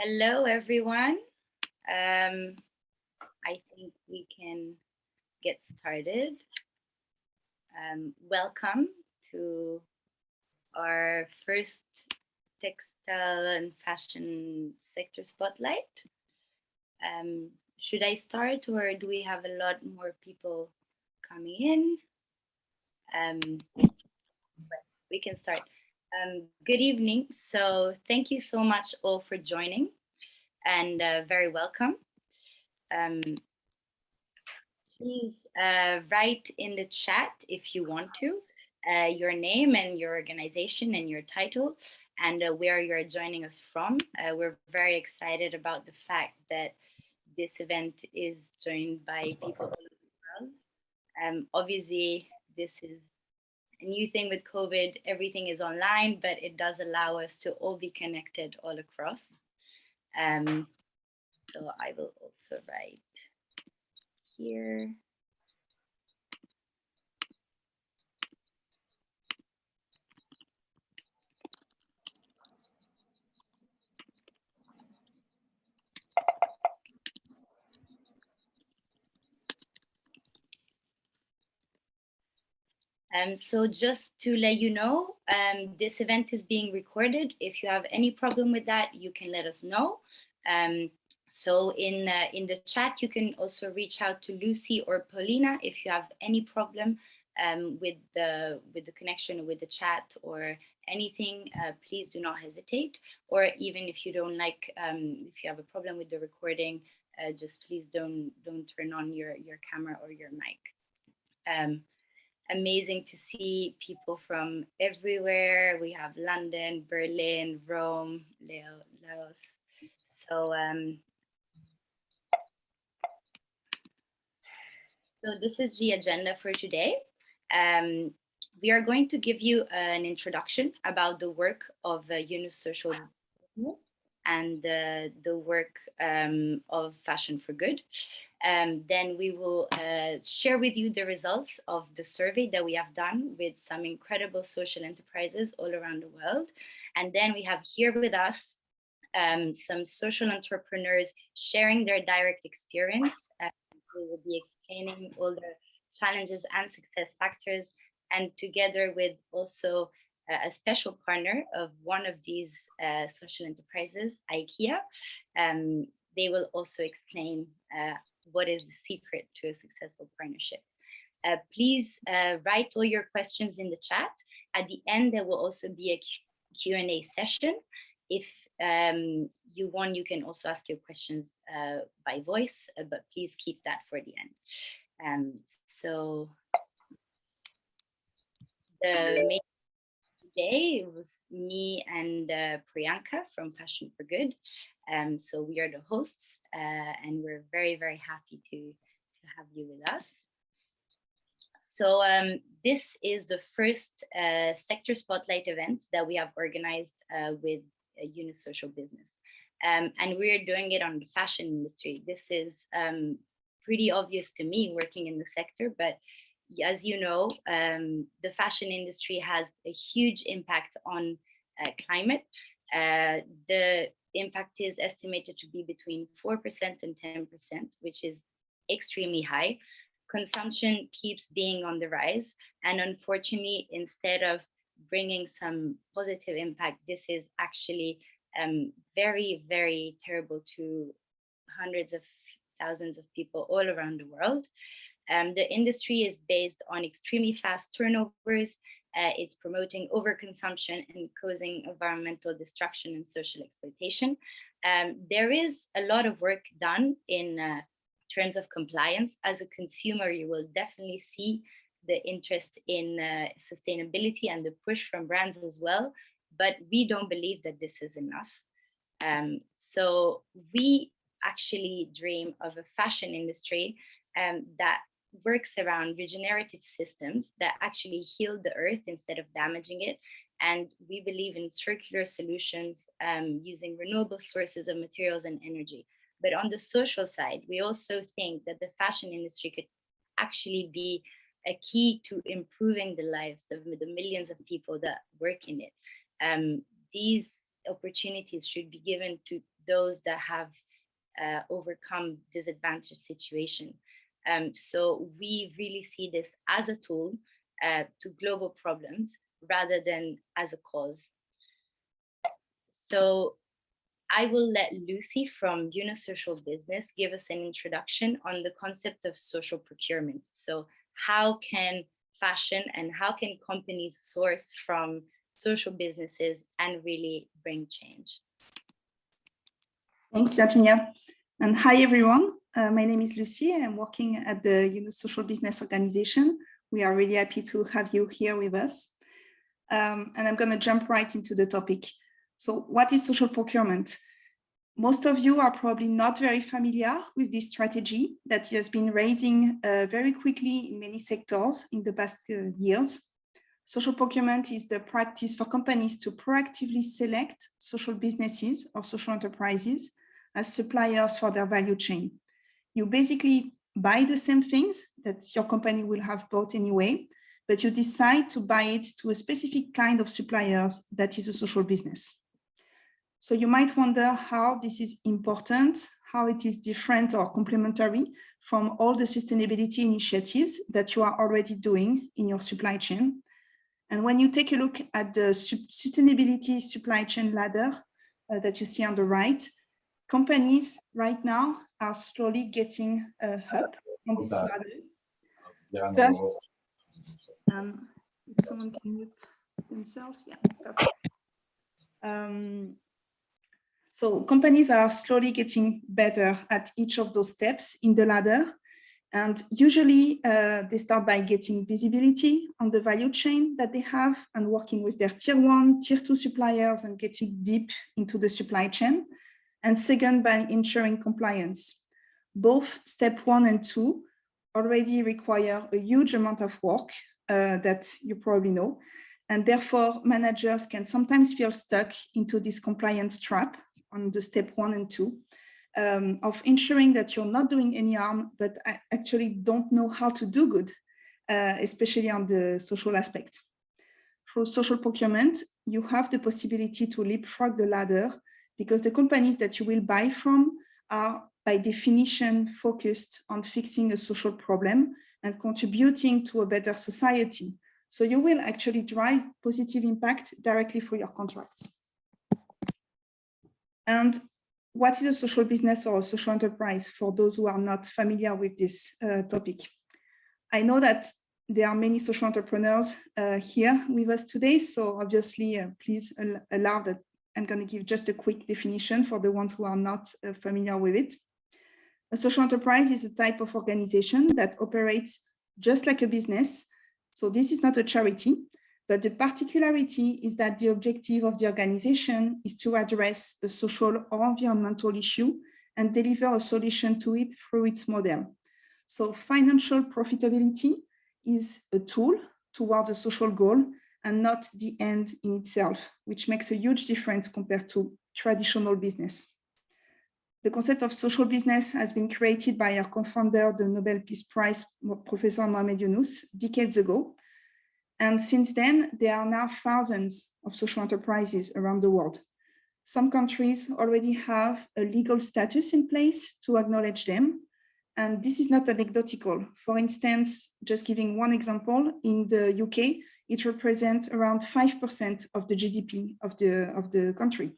Hello, everyone. I think we can get started. Welcome to our first textile and fashion sector spotlight. Should I start, or do we have a lot more people coming in? We can start. Good evening. So, thank you so much all for joining, and very welcome. Um, Please write in the chat if you want to, your name and your organization and your title, and where you're joining us from. We're very excited about the fact that this event is joined by people all over the world. Obviously, this is a new thing with COVID. Everything is online, but it does allow us to all be connected all across. So I will also write here. So just to let you know, this event is being recorded. If you have any problem with that, you can let us know. So in the chat, you can also reach out to Lucy or Paulina if you have any problem with the connection with the chat or anything. Please do not hesitate. Or even if you don't like, if you have a problem with the recording, just please don't turn on your camera or your mic. Amazing to see people from everywhere. We have London, Berlin, Rome, Laos. So, so this is the agenda for today. We are going to give you an introduction about the work of Yunus Social Business and the work of Fashion for Good. Then we will share with you the results of the survey that we have done with some incredible social enterprises all around the world. And then we have here with us some social entrepreneurs sharing their direct experience. We will be explaining all the challenges and success factors, and together with also a special partner of one of these social enterprises, IKEA, they will also explain what is the secret to a successful partnership. Please write all your questions in the chat. At the end, there will also be a Q&A session. If you want, you can also ask your questions by voice, but please keep that for the end. So the main today was me and Priyanka from Fashion for Good. So we are the hosts, and we're very, very happy to have you with us. So this is the first sector spotlight event that we have organized with Yunus Social Business. And we're doing it on the fashion industry. This is pretty obvious to me working in the sector, but as you know, the fashion industry has a huge impact on climate. The impact is estimated to be between 4% and 10%, which is extremely high. Consumption keeps being on the rise. And unfortunately, instead of bringing some positive impact, this is actually very, very terrible to hundreds of thousands of people all around the world. The industry is based on extremely fast turnovers. It's promoting overconsumption and causing environmental destruction and social exploitation. There is a lot of work done in terms of compliance. As a consumer, you will definitely see the interest in sustainability and the push from brands as well. But we don't believe that this is enough. So we actually dream of a fashion industry that works around regenerative systems that actually heal the earth instead of damaging it. And we believe in circular solutions using renewable sources of materials and energy. But on the social side, we also think that the fashion industry could actually be a key to improving the lives of the millions of people that work in it. These opportunities should be given to those that have overcome disadvantaged situation. So we really see this as a tool to global problems rather than as a cause. So I will let Lucy from Unisocial Business give us an introduction on the concept of social procurement. So how can fashion and how can companies source from social businesses and really bring change? Thanks, Virginia. And hi, everyone. My name is Lucy. I'm working at the Unisocial Business Organization. We are really happy to have you here with us. And I'm going to jump right into the topic. So what is social procurement? Most of you are probably not very familiar with this strategy that has been rising very quickly in many sectors in the past years. Social procurement is the practice for companies to proactively select social businesses or social enterprises as suppliers for their value chain. You basically buy the same things that your company will have bought anyway, but you decide to buy it to a specific kind of suppliers that is a social business. So you might wonder how this is important, how it is different or complementary from all the sustainability initiatives that you are already doing in your supply chain. And when you take a look at the sustainability supply chain ladder that you see on the right, companies right now are slowly getting up on this ladder. First, if someone can mute themselves, yeah, perfect. So companies are slowly getting better at each of those steps in the ladder. And usually they start by getting visibility on the value chain that they have and working with their tier 1, tier 2 suppliers and getting deep into the supply chain. And second, by ensuring compliance. Both step 1 and 2 already require a huge amount of work that you probably know. And therefore, managers can sometimes feel stuck into this compliance trap on the step 1 and 2 of ensuring that you're not doing any harm, but actually don't know how to do good, especially on the social aspect. Through social procurement, you have the possibility to leapfrog the ladder because the companies that you will buy from are by definition focused on fixing a social problem and contributing to a better society. So you will actually drive positive impact directly through your contracts. And what is a social business or a social enterprise for those who are not familiar with this topic? I know that there are many social entrepreneurs here with us today, so obviously please allow that I'm going to give just a quick definition for the ones who are not familiar with it. A social enterprise is a type of organization that operates just like a business. So this is not a charity, but the particularity is that the objective of the organization is to address a social or environmental issue and deliver a solution to it through its model. So financial profitability is a tool towards a social goal and not the end in itself, which makes a huge difference compared to traditional business. The concept of social business has been created by our co-founder, the Nobel Peace Prize, Professor Mohamed Yunus, decades ago. And since then, there are now thousands of social enterprises around the world. Some countries already have a legal status in place to acknowledge them. And this is not anecdotal. For instance, just giving one example, in the UK, it represents around 5% of the GDP of the country.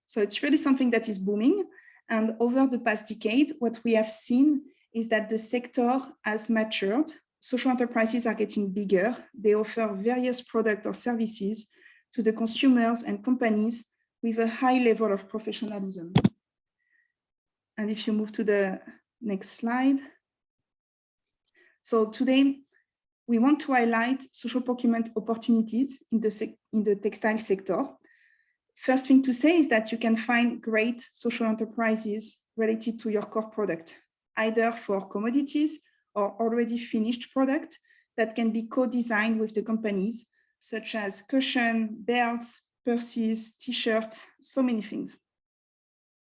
So it's really something that is booming. And over the past decade, what we have seen is that the sector has matured. Social enterprises are getting bigger. They offer various products or services to the consumers and companies with a high level of professionalism. And if you move to the next slide. So today, we want to highlight social procurement opportunities in the textile sector. First thing to say is that you can find great social enterprises related to your core product, either for commodities or already finished product that can be co-designed with the companies, such as cushion, belts, purses, t-shirts, so many things.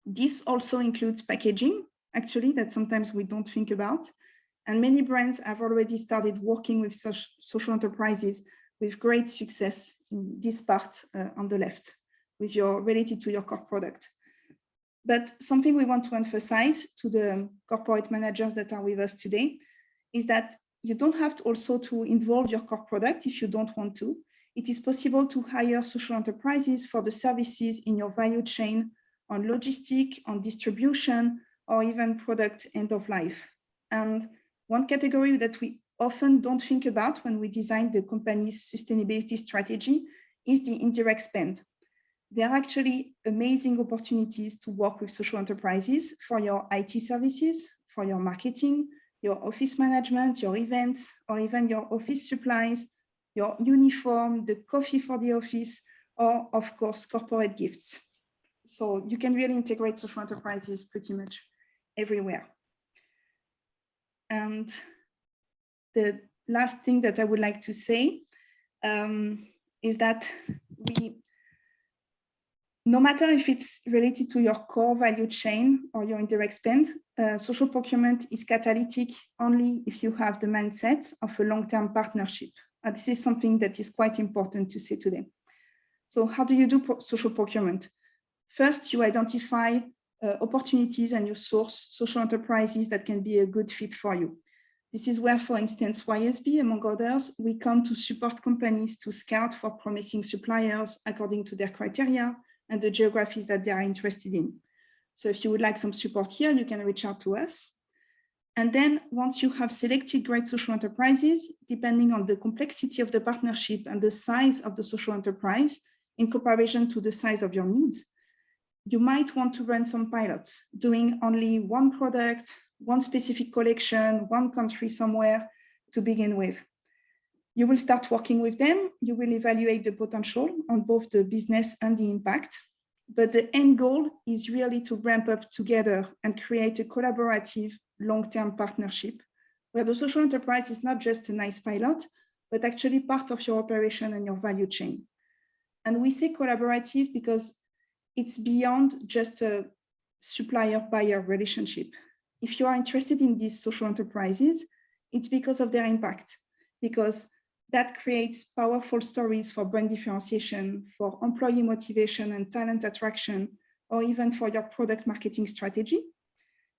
This also includes packaging, actually, that sometimes we don't think about. And many brands have already started working with such social enterprises with great success in this part on the left, related to your core product. But something we want to emphasize to the corporate managers that are with us today is that you don't have to also to involve your core product if you don't want to. It is possible to hire social enterprises for the services in your value chain on logistic, on distribution, or even product end of life. And one category that we often don't think about when we design the company's sustainability strategy is the indirect spend. There are actually amazing opportunities to work with social enterprises for your IT services, for your marketing, your office management, your events, or even your office supplies, your uniform, the coffee for the office, or of course, corporate gifts. So you can really integrate social enterprises pretty much everywhere. And the last thing that I would like to say is that no matter if it's related to your core value chain or your indirect spend, social procurement is catalytic only if you have the mindset of a long-term partnership. This is something that is quite important to say today. So how do you do social procurement? First, you identify opportunities and you source social enterprises that can be a good fit for you. This is where, for instance, YSB, among others, we come to support companies to scout for promising suppliers according to their criteria and the geographies that they are interested in. So if you would like some support here, you can reach out to us. And then once you have selected great social enterprises, depending on the complexity of the partnership and the size of the social enterprise in comparison to the size of your needs, you might want to run some pilots, doing only one product, one specific collection, one country somewhere to begin with. You will start working with them. You will evaluate the potential on both the business and the impact. But the end goal is really to ramp up together and create a collaborative long-term partnership where the social enterprise is not just a nice pilot, but actually part of your operation and your value chain. And we say collaborative because it's beyond just a supplier-buyer relationship. If you are interested in these social enterprises, it's because of their impact, because that creates powerful stories for brand differentiation, for employee motivation and talent attraction, or even for your product marketing strategy.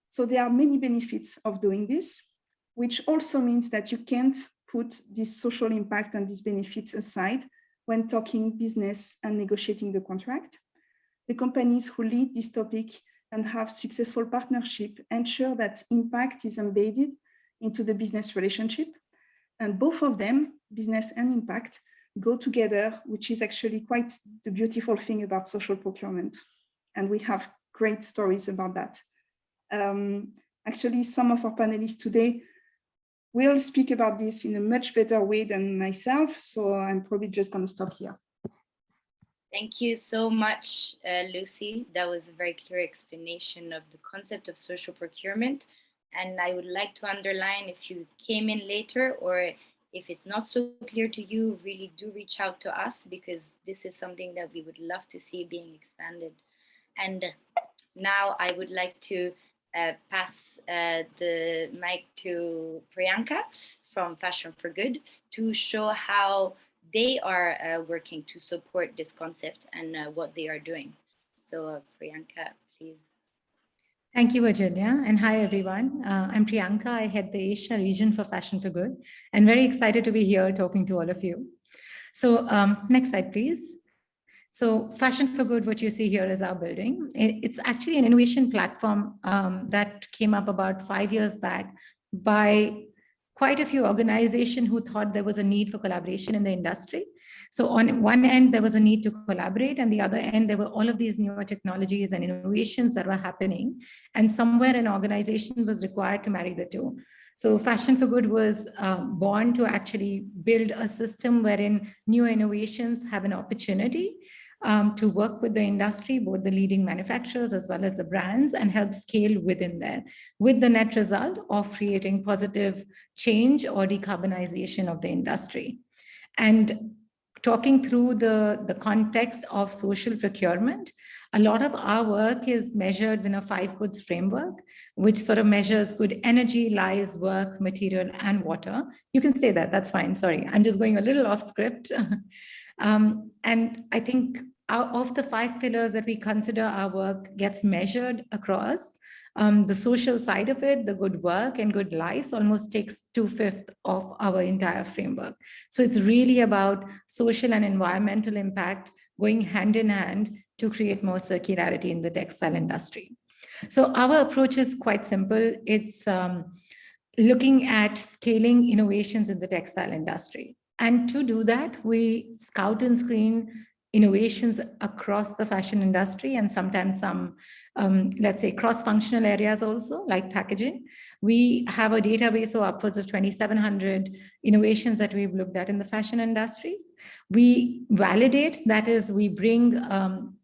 So there are many benefits of doing this, which also means that you can't put this social impact and these benefits aside when talking business and negotiating the contract. The companies who lead this topic and have successful partnership ensure that impact is embedded into the business relationship. And both of them, business and impact, go together, which is actually quite the beautiful thing about social procurement. And we have great stories about that. Actually, some of our panelists today will speak about this in a much better way than myself. So I'm probably just going to stop here. Thank you so much, Lucy. That was a very clear explanation of the concept of social procurement. And I would like to underline, if you came in later or if it's not so clear to you, really do reach out to us, because this is something that we would love to see being expanded. And now I would like to pass the mic to Priyanka from Fashion for Good to show how they are working to support this concept and what they are doing. So Priyanka, please. Thank you, Virginia. And hi, everyone. I'm Priyanka. I head the Asia region for Fashion for Good, and very excited to be here talking to all of you. So next slide, please. So Fashion for Good, what you see here is our building. It's actually an innovation platform that came up about 5 years back by quite a few organizations who thought there was a need for collaboration in the industry. So on one end, there was a need to collaborate, and the other end, there were all of these newer technologies and innovations that were happening. And somewhere an organization was required to marry the two. So Fashion for Good was born to actually build a system wherein new innovations have an opportunity to work with the industry, both the leading manufacturers as well as the brands, and help scale within there, with the net result of creating positive change or decarbonization of the industry. And talking through the context of social procurement, a lot of our work is measured in a 5 goods framework, which sort of measures good energy, lives, work, material, and water. You can say that, that's fine, sorry. I'm just going a little off script. And I think of the 5 pillars that we consider our work gets measured across, the social side of it, the good work and good lives, almost takes 2/5 of our entire framework. So it's really about social and environmental impact going hand in hand to create more circularity in the textile industry. So our approach is quite simple. It's looking at scaling innovations in the textile industry. And to do that, we scout and screen innovations across the fashion industry and sometimes some, let's say, cross-functional areas also, like packaging. We have a database of upwards of 2,700 innovations that we've looked at in the fashion industries. We validate, that is, we bring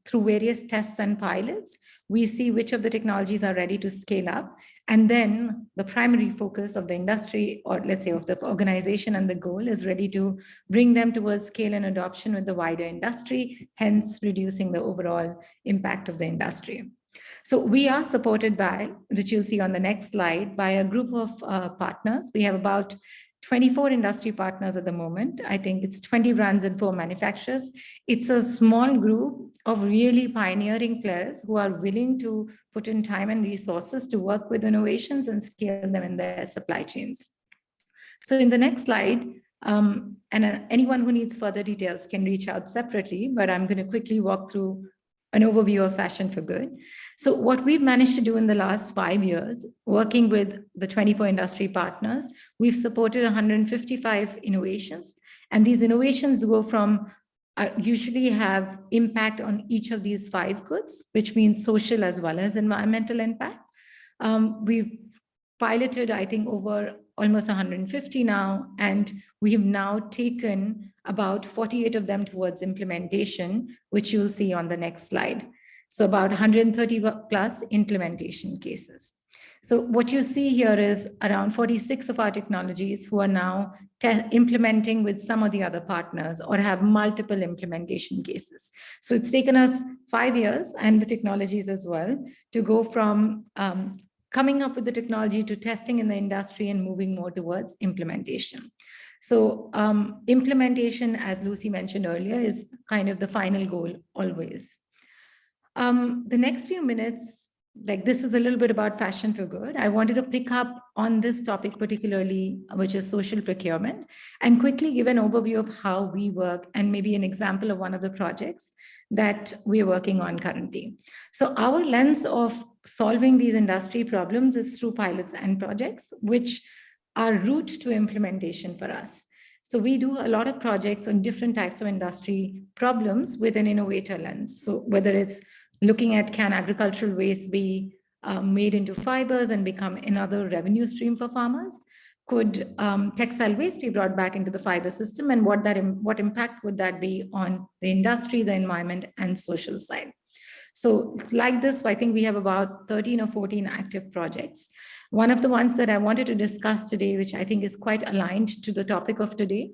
through various tests and pilots, we see which of the technologies are ready to scale up. And then the primary focus of the industry, or let's say of the organization and the goal, is ready to bring them towards scale and adoption with the wider industry, hence reducing the overall impact of the industry. So we are supported by, which you'll see on the next slide, by a group of partners. We have about 24 industry partners at the moment. I think it's 20 brands and 4 manufacturers. It's a small group of really pioneering players who are willing to put in time and resources to work with innovations and scale them in their supply chains. So in the next slide, and anyone who needs further details can reach out separately, but I'm going to quickly walk through an overview of Fashion for Good. So what we've managed to do in the last 5 years, working with the 24 industry partners, we've supported 155 innovations. And these innovations go from, usually have impact on each of these 5 goods, which means social as well as environmental impact. We've piloted, I think, over almost 150 now, and we have now taken about 48 of them towards implementation, which you'll see on the next slide. So about 130 plus implementation cases. So what you see here is around 46 of our technologies who are now implementing with some of the other partners or have multiple implementation cases. So it's taken us 5 years, and the technologies as well, to go from coming up with the technology to testing in the industry and moving more towards implementation. So implementation, as Lucy mentioned earlier, is kind of the final goal always. The next few minutes, like this is a little bit about Fashion for Good. I wanted to pick up on this topic particularly, which is social procurement, and quickly give an overview of how we work and maybe an example of one of the projects that we're working on currently. So our lens of solving these industry problems is through pilots and projects, which are route to implementation for us. So we do a lot of projects on different types of industry problems with an innovator lens. So whether it's looking at, can agricultural waste be made into fibers and become another revenue stream for farmers? Could textile waste be brought back into the fiber system, and what impact would that be on the industry, the environment, and social side? So like this, I think we have about 13 or 14 active projects. One of the ones that I wanted to discuss today, which I think is quite aligned to the topic of today,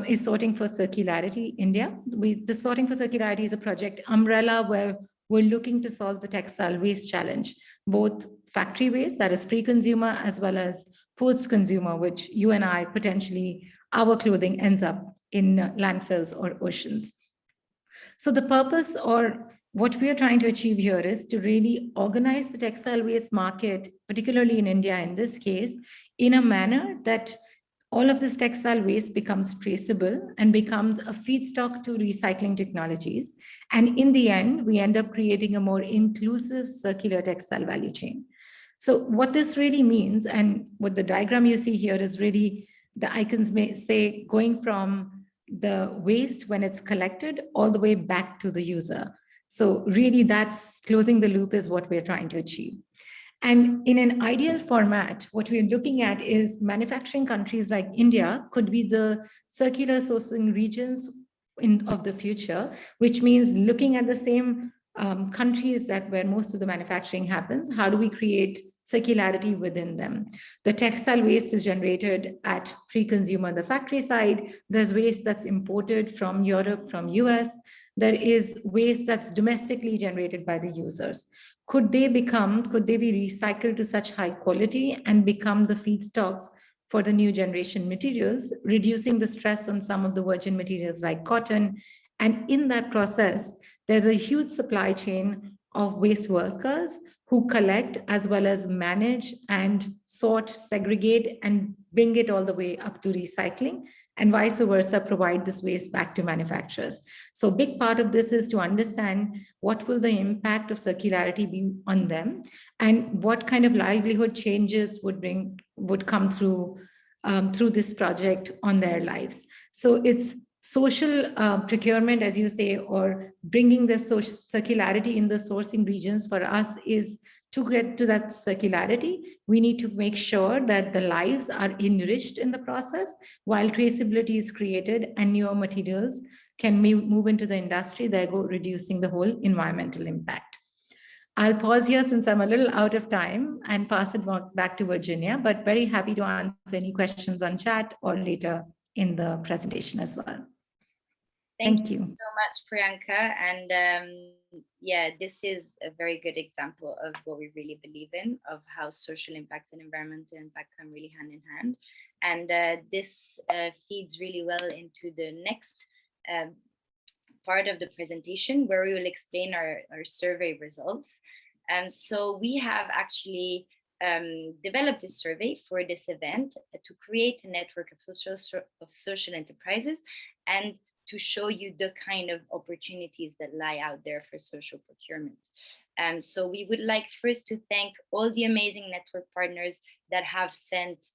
is Sorting for Circularity India. The Sorting for Circularity is a project umbrella where we're looking to solve the textile waste challenge, both factory waste, that is pre-consumer, as well as post-consumer, which you and I potentially, our clothing ends up in landfills or oceans. So the purpose, or what we are trying to achieve here, is to really organize the textile waste market, particularly in India in this case, in a manner that all of this textile waste becomes traceable and becomes a feedstock to recycling technologies. And in the end, we end up creating a more inclusive circular textile value chain. So what this really means, and what the diagram you see here is really, the icons may say, going from the waste when it's collected all the way back to the user. So really that's closing the loop is what we're trying to achieve. And in an ideal format, what we're looking at is manufacturing countries like India could be the circular sourcing regions of the future, which means looking at the same countries that where most of the manufacturing happens, how do we create circularity within them? The textile waste is generated at pre-consumer, the factory side. There's waste that's imported from Europe, from US. There is waste that's domestically generated by the users. Could they be recycled to such high quality and become the feedstocks for the new generation materials, reducing the stress on some of the virgin materials like cotton? And in that process, There's a huge supply chain of waste workers who collect as well as manage and sort, segregate, and bring it all the way up to recycling, and vice versa, provide this waste back to manufacturers. So a big part of this is to understand what will the impact of circularity be on them, and what kind of livelihood changes would come through this project on their lives. So it's social procurement, as you say, or bringing the circularity in the sourcing regions for us is to get to that circularity. We need to make sure that the lives are enriched in the process while traceability is created and newer materials can move into the industry, thereby reducing the whole environmental impact. I'll pause here since I'm a little out of time and pass it back to Virginia, but very happy to answer any questions on chat or later in the presentation as well. Thank you so much, Priyanka. And yeah, this is a very good example of what we really believe in, of how social impact and environmental impact come really hand in hand. And this feeds really well into the next part of the presentation, where we will explain our survey results. So we have actually developed this survey for this event to create a network of social enterprises and to show you the kind of opportunities that lie out there for social procurement. So we would like first to thank all the amazing network partners that have sent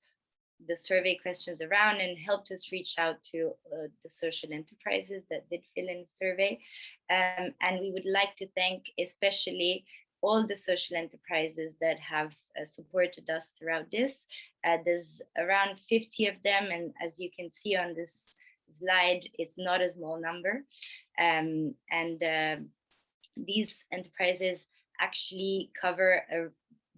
the survey questions around and helped us reach out to the social enterprises that did fill in the survey. And we would like to thank especially all the social enterprises that have supported us throughout this. There's around 50 of them, and as you can see on this slide, it's not a small number. These enterprises actually cover a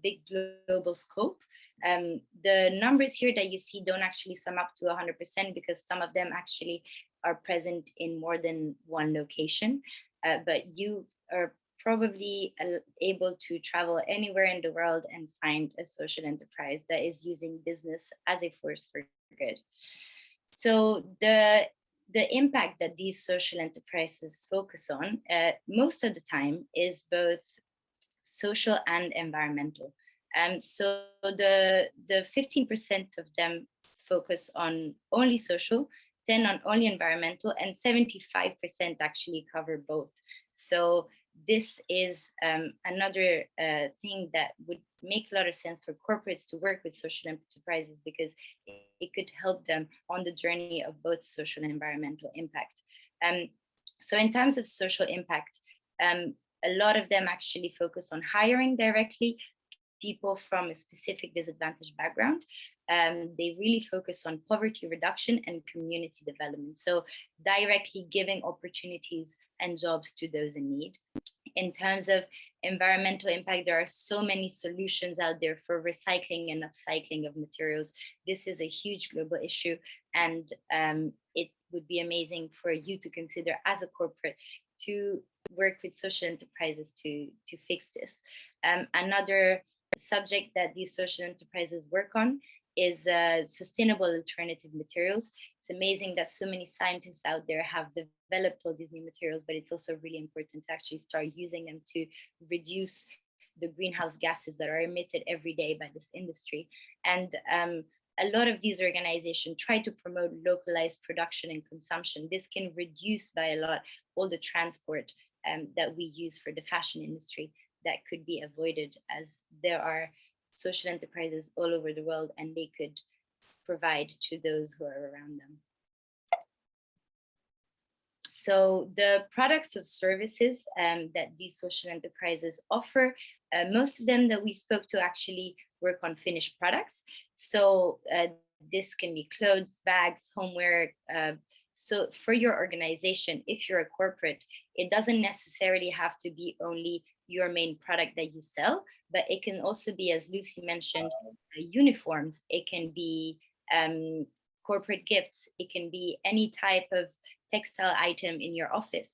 big global scope. The numbers here that you see don't actually sum up to 100% because some of them actually are present in more than one location. But you are probably able to travel anywhere in the world and find a social enterprise that is using business as a force for good. So the impact that these social enterprises focus on most of the time is both social and environmental. So the 15% of them focus on only social, 10 on only environmental, and 75% actually cover both. So this is another thing that would make a lot of sense for corporates to work with social enterprises, because it could help them on the journey of both social and environmental impact. So in terms of social impact, a lot of them actually focus on hiring directly people from a specific disadvantaged background. They really focus on poverty reduction and community development. So directly giving opportunities and jobs to those in need. In terms of environmental impact, there are so many solutions out there for recycling and upcycling of materials. This is a huge global issue, and it would be amazing for you to consider as a corporate to work with social enterprises to fix this. Another subject that these social enterprises work on is sustainable alternative materials. It's amazing that so many scientists out there have developed all these new materials, but it's also really important to actually start using them to reduce the greenhouse gases that are emitted every day by this industry. And a lot of these organizations try to promote localized production and consumption. This can reduce by a lot all the transport that we use for the fashion industry that could be avoided, as there are social enterprises all over the world and they could provide to those who are around them. So the products or services that these social enterprises offer, most of them that we spoke to actually work on finished products. So this can be clothes, bags, homeware. So for your organization, if you're a corporate, it doesn't necessarily have to be only your main product that you sell, but it can also be, as Lucy mentioned, uniforms. It can be corporate gifts. It can be any type of textile item in your office.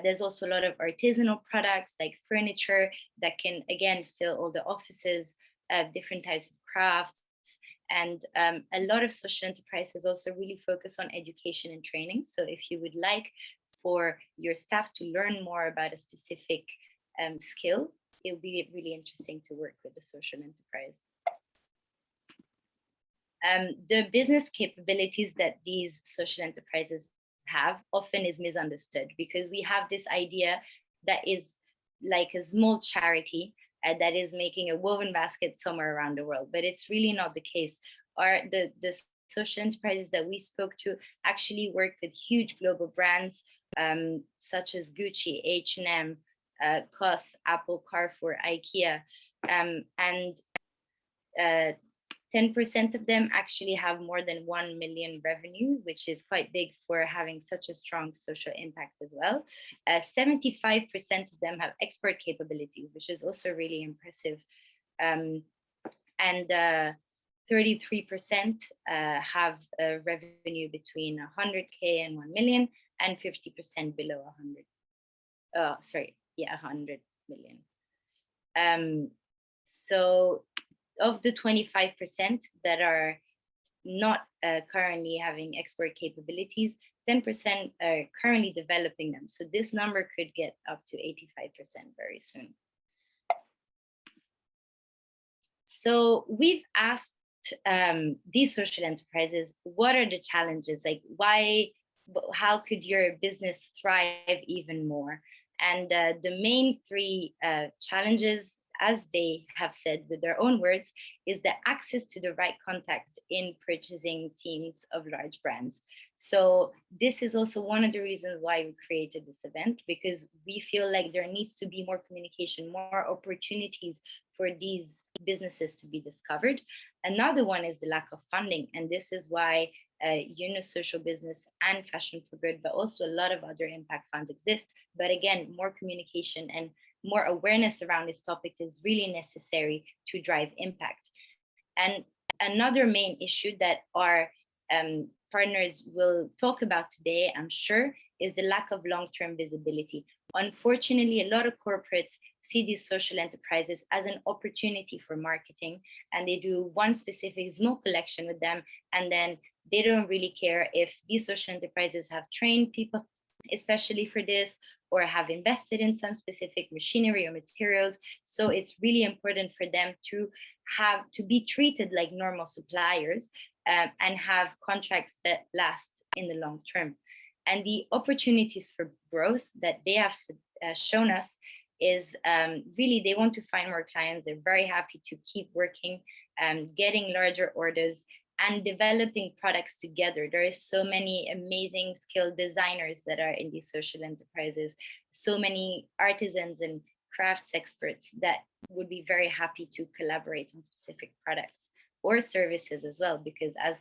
There's also a lot of artisanal products like furniture that can, again, fill all the offices, different types of crafts. And a lot of social enterprises also really focus on education and training. So if you would like for your staff to learn more about a specific skill, it will be really interesting to work with the social enterprise. The business capabilities that these social enterprises have often is misunderstood, because we have this idea that is like a small charity that is making a woven basket somewhere around the world, but it's really not the case. The social enterprises that we spoke to actually work with huge global brands such as Gucci, H&M, COS, Apple, Carrefour, IKEA, and 10% of them actually have more than 1 million revenue, which is quite big for having such a strong social impact as well. 75% of them have export capabilities, which is also really impressive. And 33% have a revenue between 100K and 1 million, and 50% below 100 million. So of the 25% that are not currently having export capabilities, 10% are currently developing them. So this number could get up to 85% very soon. So we've asked these social enterprises, what are the challenges? Like how could your business thrive even more? And the main three challenges, as they have said with their own words, is the access to the right contact in purchasing teams of large brands. So this is also one of the reasons why we created this event, because we feel like there needs to be more communication, more opportunities for these businesses to be discovered. Another one is the lack of funding. And this is why Social Business and Fashion for Good, but also a lot of other impact funds exist. But again, more communication and more awareness around this topic is really necessary to drive impact. And another main issue that our partners will talk about today, I'm sure, is the lack of long-term visibility. Unfortunately, a lot of corporates see these social enterprises as an opportunity for marketing, and they do one specific small collection with them, and then they don't really care if these social enterprises have trained people especially for this, or have invested in some specific machinery or materials. So it's really important for them to be treated like normal suppliers and have contracts that last in the long term. And the opportunities for growth that they have shown us is really, they want to find more clients. They're very happy to keep working, getting larger orders, and developing products together. There is so many amazing skilled designers that are in these social enterprises, so many artisans and crafts experts that would be very happy to collaborate on specific products or services as well, because as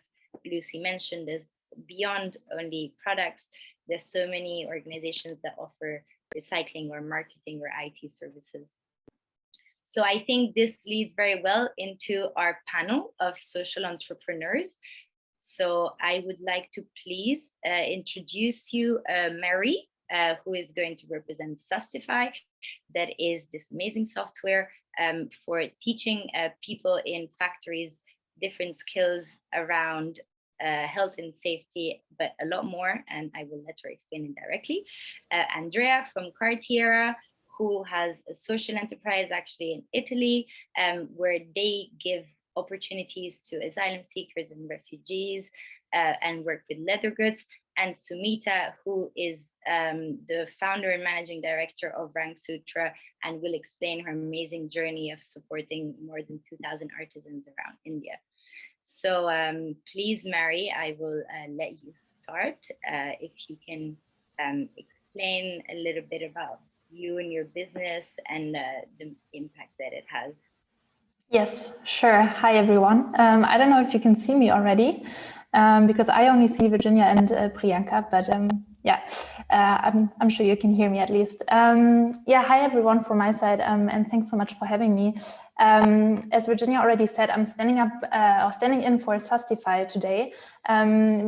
Lucy mentioned, there's beyond only products, there's so many organizations that offer recycling or marketing or IT services. So I think this leads very well into our panel of social entrepreneurs. So I would like to please introduce you Mary, who is going to represent Sustify. That is this amazing software for teaching people in factories different skills around health and safety, but a lot more, and I will let her explain it directly. Andrea from Cartiera, who has a social enterprise actually in Italy, where they give opportunities to asylum seekers and refugees and work with leather goods. And Sumita, who is the founder and managing director of Rang Sutra, and will explain her amazing journey of supporting more than 2,000 artisans around India. So please, Mary, I will let you start. If you can explain a little bit about you and your business and the impact that it has. Yes, sure. Hi, everyone. I don't know if you can see me already, because I only see Virginia and Priyanka, but yeah, I'm sure you can hear me at least. Yeah, hi, everyone from my side, and thanks so much for having me. As Virginia already said, I'm standing in for Sustify today,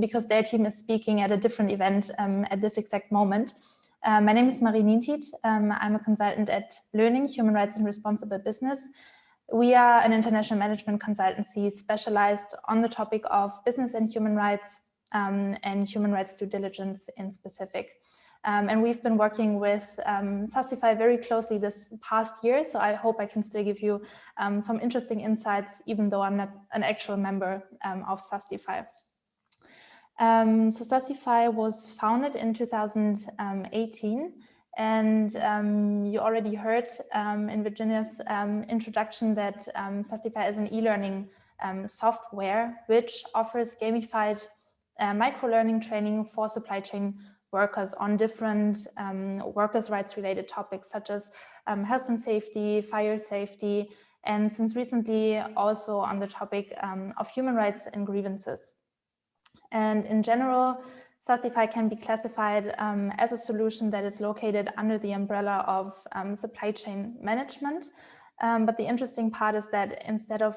because their team is speaking at a different event at this exact moment. My name is Marie Nientit. I'm a consultant at Learning, Human Rights and Responsible Business. We are an international management consultancy specialized on the topic of business and human rights due diligence in specific. And we've been working with Sastify very closely this past year. So I hope I can still give you some interesting insights, even though I'm not an actual member of Sastify. So Sastify was founded in 2018. And you already heard in Virginia's introduction that Sastify is an e-learning software which offers gamified micro-learning training for supply chain workers on different workers' rights related topics such as health and safety, fire safety, and since recently also on the topic of human rights and grievances. And in general, Sastify can be classified as a solution that is located under the umbrella of supply chain management. But the interesting part is that instead of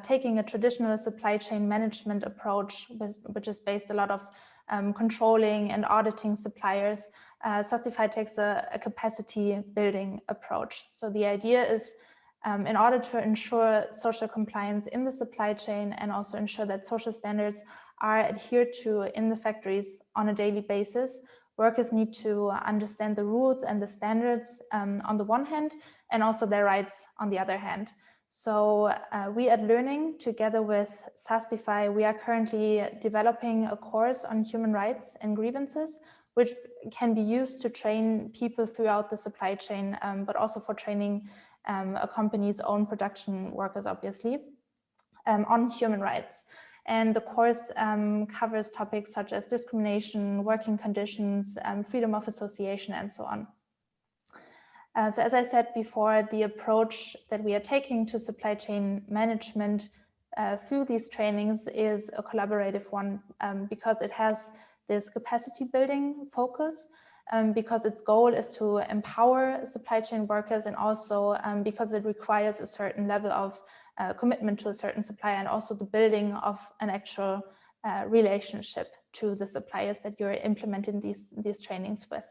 taking a traditional supply chain management approach, which is based a lot of controlling and auditing suppliers, Sastify takes a capacity building approach. So the idea is in order to ensure social compliance in the supply chain and also ensure that social standards are adhered to in the factories on a daily basis, workers need to understand the rules and the standards on the one hand, and also their rights on the other hand. So we at Learning, together with Sastify, we are currently developing a course on human rights and grievances, which can be used to train people throughout the supply chain, but also for training a company's own production workers, obviously, on human rights. And the course covers topics such as discrimination, working conditions, freedom of association, and so on. So as I said before, the approach that we are taking to supply chain management through these trainings is a collaborative one because it has this capacity building focus, because its goal is to empower supply chain workers, and also because it requires a certain level of commitment to a certain supplier, and also the building of an actual relationship to the suppliers that you're implementing these trainings with.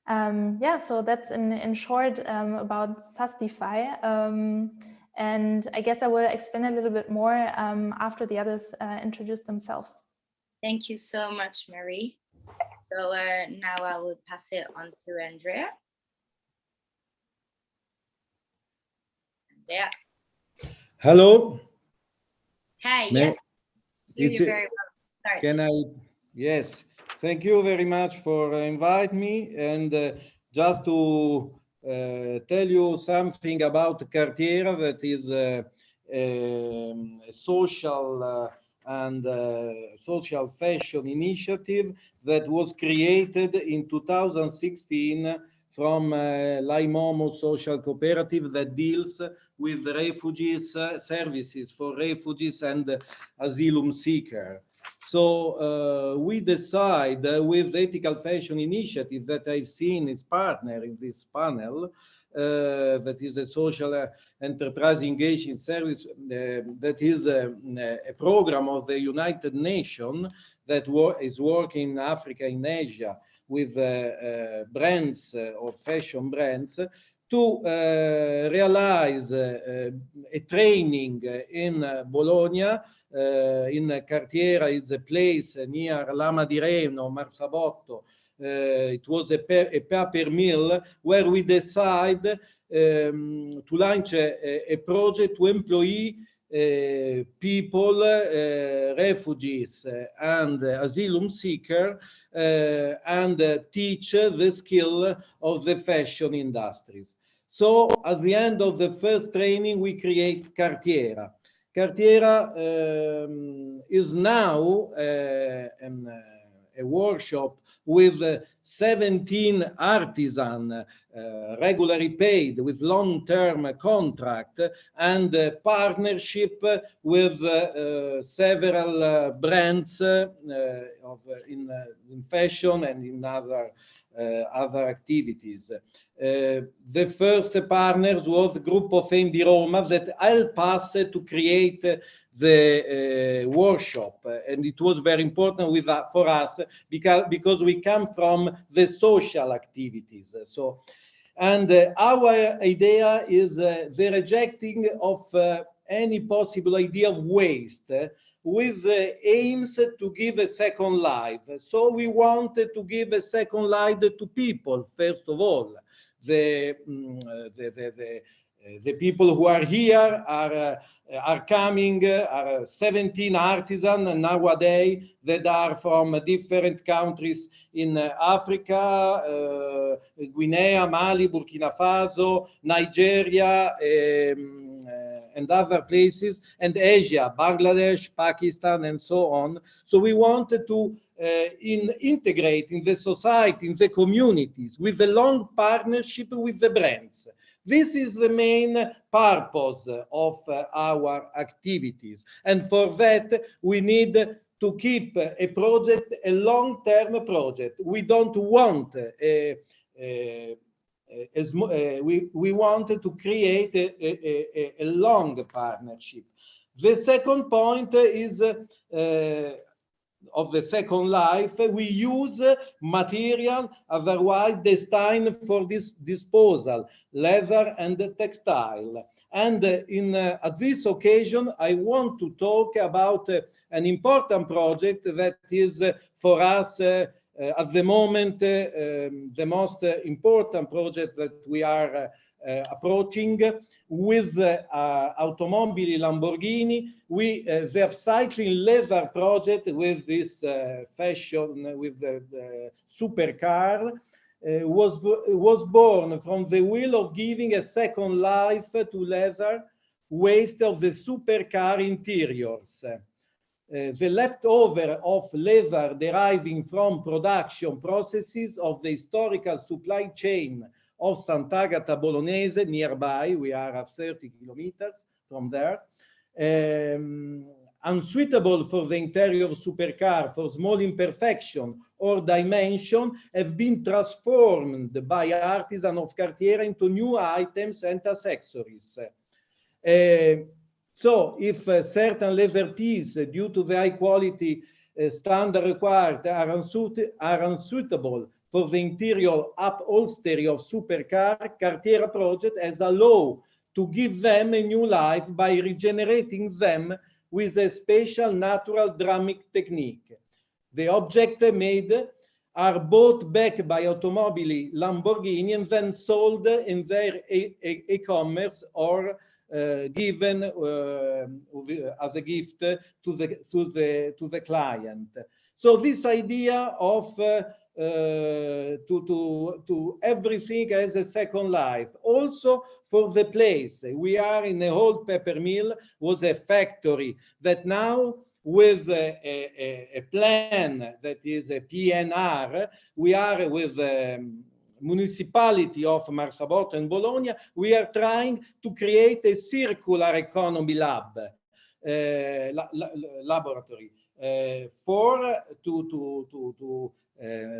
Yeah, so that's in short about Sastify. And I guess I will explain a little bit more after the others introduce themselves. Thank you so much, Marie. So now I will pass it on to Andrea. Andrea. Hello. Hi, yes. You very well. Start. Yes, thank you very much for inviting me. And just to tell you something about Cartiera, that is a social and social fashion initiative that was created in 2016 from Laimomo Social Cooperative that deals with refugees, services for refugees and asylum seekers. So we decide with Ethical Fashion Initiative that I've seen is partner in this panel, that is a social enterprise engaging service, that is a program of the United Nations that is working in Africa, in Asia, with brands or fashion brands, to realize a training in Bologna, in Cartiera. It's a place near Lama di Reno, Marsabotto. It was a paper mill where we decide to launch a project to employ people, refugees and asylum seekers, and teach the skill of the fashion industries. So at the end of the first training, we create Cartiera. Cartiera is now a workshop with 17 artisans regularly paid with long-term contract, and partnership with several brands in fashion and in other activities. The first partners was the group of Endi Roma that helped us to create the workshop, and it was very important for us because we come from the social activities. So, and our idea is the rejecting of any possible idea of waste with aims to give a second life. So we wanted to give a second life to people, first of all. The people who are here are coming, are 17 artisans nowadays that are from different countries in Africa, Guinea, Mali, Burkina Faso, Nigeria, and other places, and Asia, Bangladesh, Pakistan, and so on. So we wanted to integrate in the society, in the communities, with a long partnership with the brands. This is the main purpose of our activities. And for that, we need to keep a project, a long-term project. We don't want we wanted to create a long partnership. The second point is of the second life, we use material otherwise destined for this disposal, leather and textile. And at this occasion, I want to talk about an important project that is for us at the moment the most important project that we are approaching with Automobili Lamborghini. The upcycling leather project with this fashion, with the supercar, was born from the will of giving a second life to leather waste of the supercar interiors. The leftover of leather deriving from production processes of the historical supply chain of Sant'Agata Bolognese nearby, we are at 30 kilometers from there, unsuitable for the interior supercar for small imperfection or dimension, have been transformed by artisans of Cartier into new items and accessories. So if certain leather pieces, due to the high quality standard required, are unsuitable for the interior upholstery of supercar, Cartier project has allowed to give them a new life by regenerating them with a special natural dynamic technique. The objects made are bought back by Automobili Lamborghini and then sold in their e-commerce or given as a gift to the client. So this idea of to everything as a second life, also for the place. We are in a old paper mill, was a factory that now with a plan that is a PNR, we are with municipality of Marsabotto and Bologna, we are trying to create a circular economy laboratory for to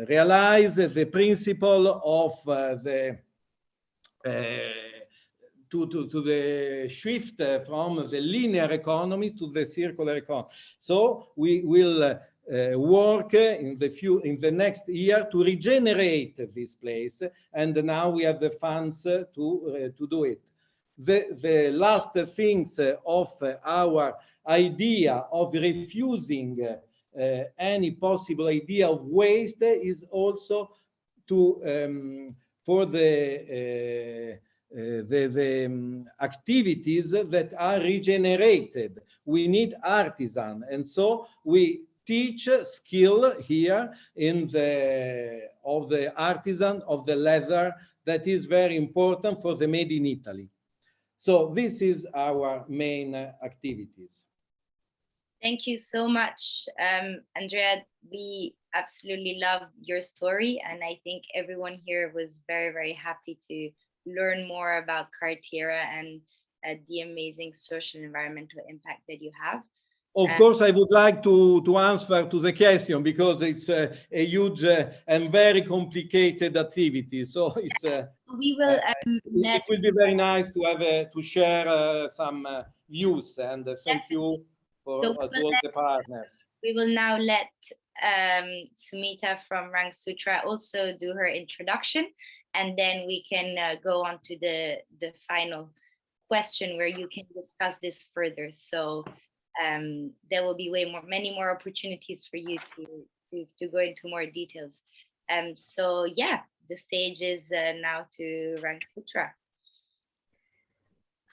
realize the principle of the to the shift from the linear economy to the circular economy. So we will work in the next year to regenerate this place, and now we have the funds to do it. The last things of our idea of refusing any possible idea of waste is also to for the activities that are regenerated. We need artisan, and so we teach skill here in of the artisan of the leather that is very important for the made in Italy. So this is our main activities. Thank you so much, Andrea. We absolutely love your story, and I think everyone here was very, very happy to learn more about Cartier and the amazing social and environmental impact that you have. Of course, I would like to answer to the question because it's a huge and very complicated activity. So it's we will it will be very nice to have to share some views, and thank you for all the partners. We will now let Sumita from Rang Sutra also do her introduction, and then we can go on to the final question where you can discuss this further. So there will be many more opportunities for you to go into more details. So yeah, the stage is now to Rang Sutra.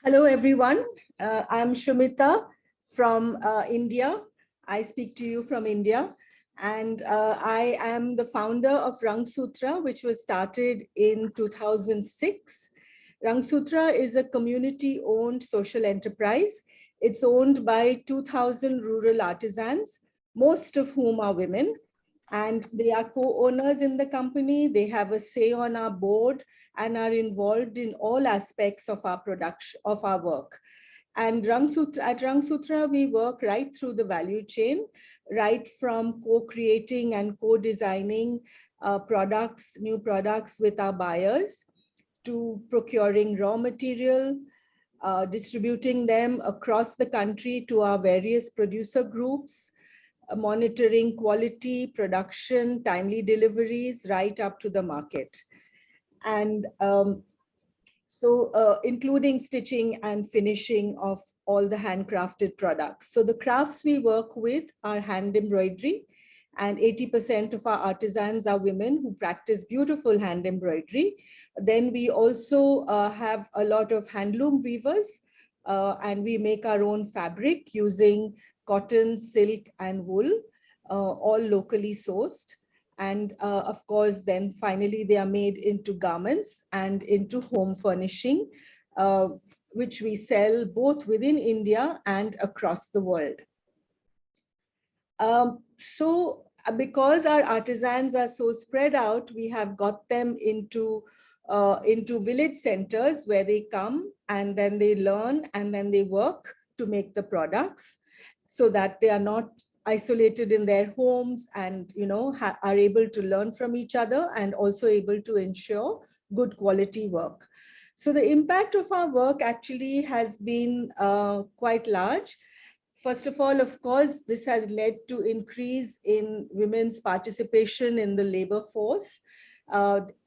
Hello, everyone. I'm Shumita from India. I speak to you from India. And I am the founder of Rang Sutra, which was started in 2006. Rang Sutra is a community-owned social enterprise. It's owned by 2,000 rural artisans, most of whom are women. And they are co-owners in the company. They have a say on our board and are involved in all aspects of our production, of our work. And at Rang Sutra, we work right through the value chain, right from co-creating and co-designing products, new products with our buyers, to procuring raw material, distributing them across the country to our various producer groups, monitoring quality, production, timely deliveries, right up to the market. And including stitching and finishing of all the handcrafted products. So the crafts we work with are hand embroidery, and 80% of our artisans are women who practice beautiful hand embroidery. Then we also have a lot of handloom weavers, and we make our own fabric using cotton, silk, and wool, all locally sourced. And of course, then finally, they are made into garments and into home furnishing, which we sell both within India and across the world. Because our artisans are so spread out, we have got them into village centers where they come and then they learn and then they work to make the products, so that they are not isolated in their homes, and are able to learn from each other and also able to ensure good quality work. So the impact of our work actually has been quite large. First of all, of course, this has led to increase in women's participation in the labor force,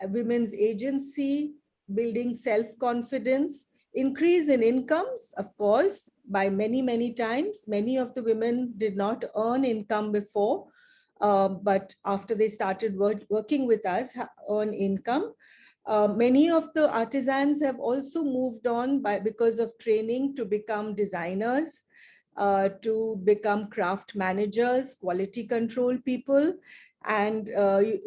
women's agency, building self-confidence, increase in incomes, of course, by many, many times. Many of the women did not earn income before, but after they started working with us, earn income. Many of the artisans have also moved on because of training to become designers, to become craft managers, quality control people, and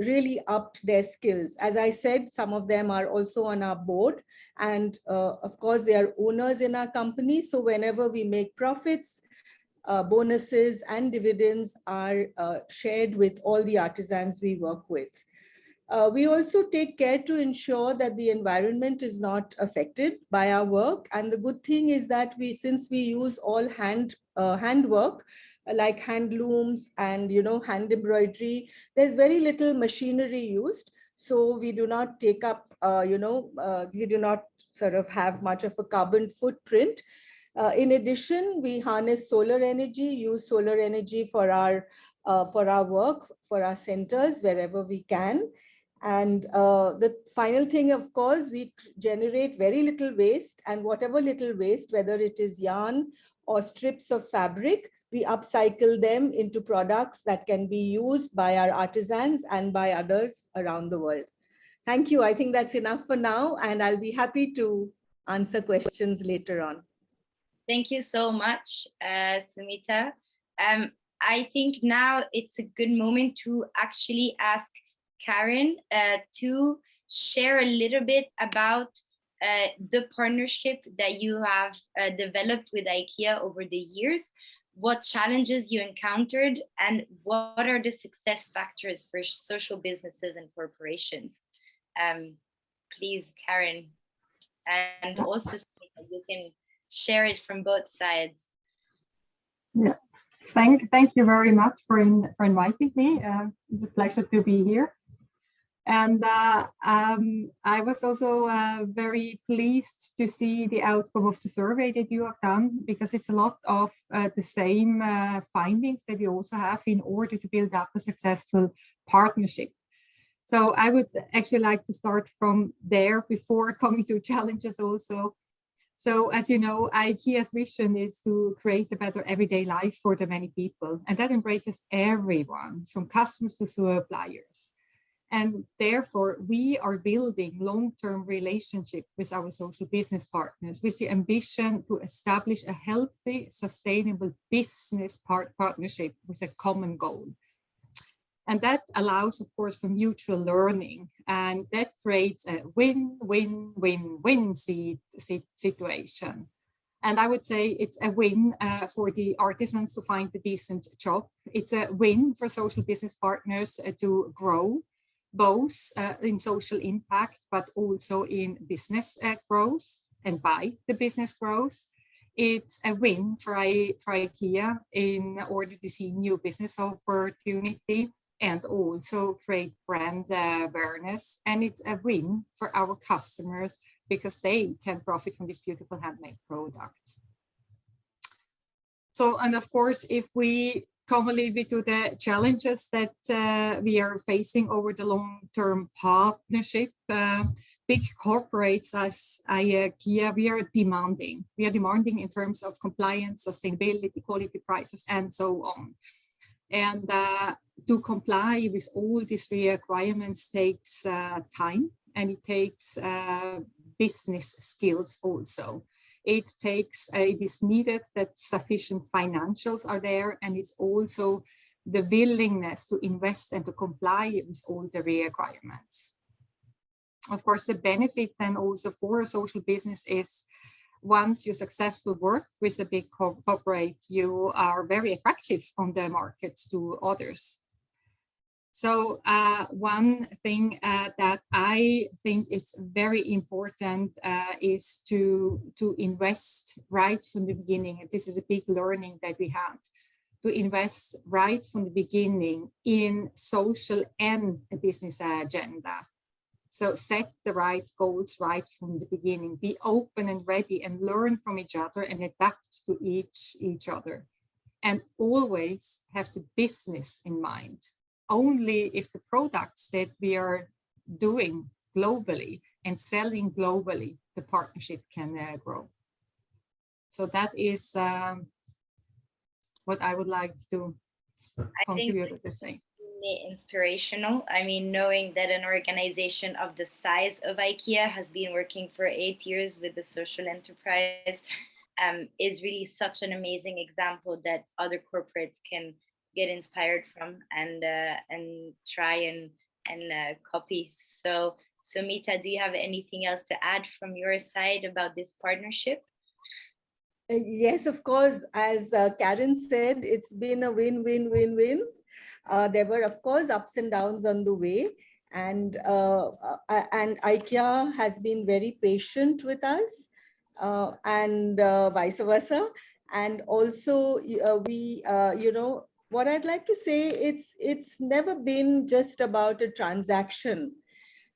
really upped their skills. As I said, some of them are also on our board, and of course they are owners in our company. So whenever we make profits, bonuses and dividends are shared with all the artisans we work with. We also take care to ensure that the environment is not affected by our work. And the good thing is that since we use all handwork, like hand looms and hand embroidery, there's very little machinery used. So we do not take up, we do not sort of have much of a carbon footprint. In addition, we harness solar energy, use solar energy for our work, for our centers wherever we can. And the final thing, of course, we generate very little waste, and whatever little waste, whether it is yarn or strips of fabric, we upcycle them into products that can be used by our artisans and by others around the world. Thank you. I think that's enough for now, and I'll be happy to answer questions later on. Thank you so much, Sumita. I think now it's a good moment to actually ask Karen to share a little bit about the partnership that you have developed with IKEA over the years, what challenges you encountered, and what are the success factors for social businesses and corporations. Please, Karen, and also you can share it from both sides. Yeah, thank you very much for inviting me. It's a pleasure to be here. And I was also very pleased to see the outcome of the survey that you have done, because it's a lot of the same findings that you also have in order to build up a successful partnership. So I would actually like to start from there before coming to challenges also. So as you know, IKEA's vision is to create a better everyday life for the many people, and that embraces everyone from customers to suppliers. And therefore, we are building long-term relationship with our social business partners with the ambition to establish a healthy, sustainable business partnership with a common goal. And that allows, of course, for mutual learning, and that creates a win-win-win-win situation. And I would say it's a win for the artisans to find a decent job. It's a win for social business partners to grow, both in social impact, but also in business growth and by the business growth. It's a win for IKEA in order to see new business opportunity and also create brand awareness. And it's a win for our customers because they can profit from these beautiful handmade products. So, and of course, if we come a little bit to the challenges that we are facing over the long-term partnership, big corporates as IKEA, we are demanding. We are demanding in terms of compliance, sustainability, quality, prices, and so on. And to comply with all these requirements takes time, and it takes business skills also. It is needed that sufficient financials are there, and it's also the willingness to invest and to comply with all the requirements. Of course, the benefit then also for a social business is once you successfully work with a big corporate, you are very attractive on the market to others. So one thing that I think is very important is to invest right from the beginning. And this is a big learning that we had, to invest right from the beginning in social and a business agenda. So set the right goals right from the beginning, be open and ready and learn from each other and adapt to each other. And always have the business in mind. Only if the products that we are doing globally and selling globally, the partnership can grow. So that is what I would like to contribute at the same. Inspirational. I mean, knowing that an organization of the size of IKEA has been working for 8 years with the social enterprise is really such an amazing example that other corporates can get inspired from and try and copy. So Mita, do you have anything else to add from your side about this partnership? Yes, of course. As Karen said, it's been a win-win-win-win. There were, of course, ups and downs on the way, and IKEA has been very patient with us, and vice versa. And also, what I'd like to say, it's never been just about a transaction.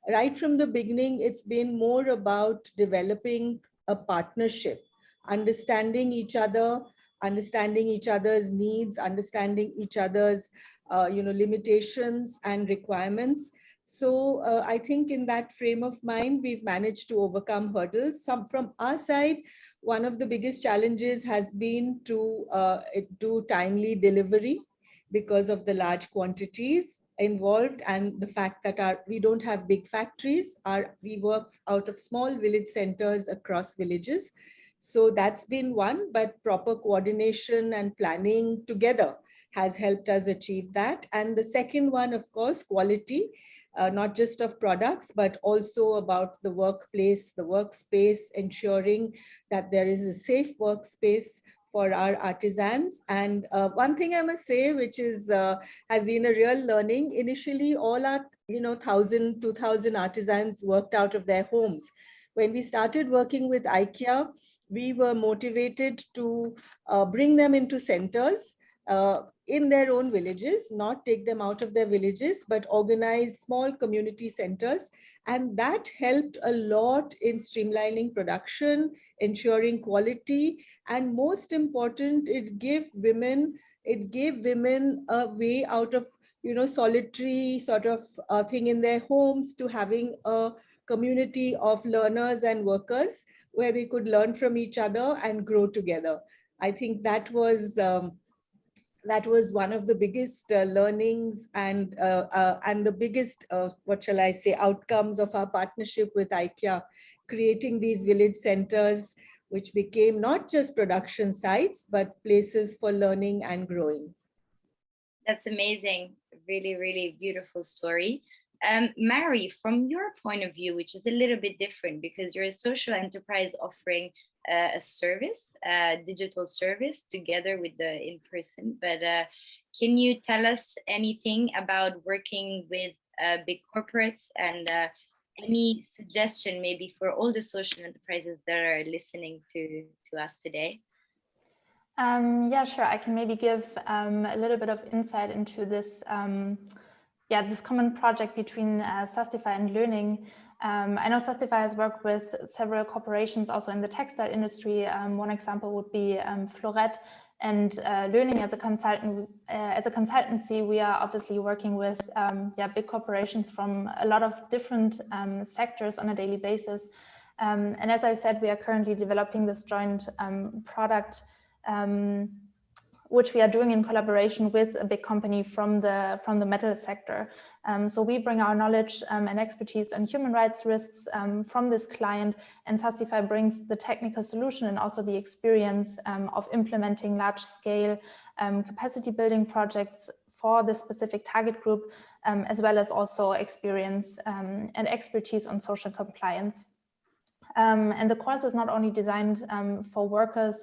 Right from the beginning, it's been more about developing a partnership, understanding each other, understanding each other's needs, understanding each other's limitations and requirements. So I think in that frame of mind, we've managed to overcome hurdles. Some from our side, one of the biggest challenges has been to do timely delivery because of the large quantities involved and the fact that we don't have big factories. We work out of small village centers across villages. So that's been one, but proper coordination and planning together has helped us achieve that. And the second one, of course, quality, not just of products, but also about the workplace, the workspace, ensuring that there is a safe workspace for our artisans. And one thing I must say, which is has been a real learning, initially all our 1,000, 2,000 artisans worked out of their homes. When we started working with IKEA, we were motivated to bring them into centers in their own villages, not take them out of their villages, but organize small community centers. And that helped a lot in streamlining production, ensuring quality, and most important, it gave women a way out of solitary sort of thing in their homes to having a community of learners and workers where they could learn from each other and grow together. I think that was one of the biggest learnings and the biggest, what shall I say, outcomes of our partnership with IKEA, creating these village centers, which became not just production sites, but places for learning and growing. That's amazing. Really, really beautiful story. Mary, from your point of view, which is a little bit different because you're a social enterprise offering a service, a digital service together with the in-person, but can you tell us anything about working with big corporates and any suggestion maybe for all the social enterprises that are listening to us today? Yeah, sure. I can maybe give a little bit of insight into this, this common project between Sastify and Learning. I know Sastify has worked with several corporations also in the textile industry. One example would be Florette, and Learning as a consultancy, we are obviously working with big corporations from a lot of different sectors on a daily basis. And as I said, we are currently developing this joint product, which we are doing in collaboration with a big company from the metal sector. So we bring our knowledge and expertise on human rights risks from this client, and Sastify brings the technical solution and also the experience of implementing large-scale capacity building projects for the specific target group, as well as also experience and expertise on social compliance. And the course is not only designed for workers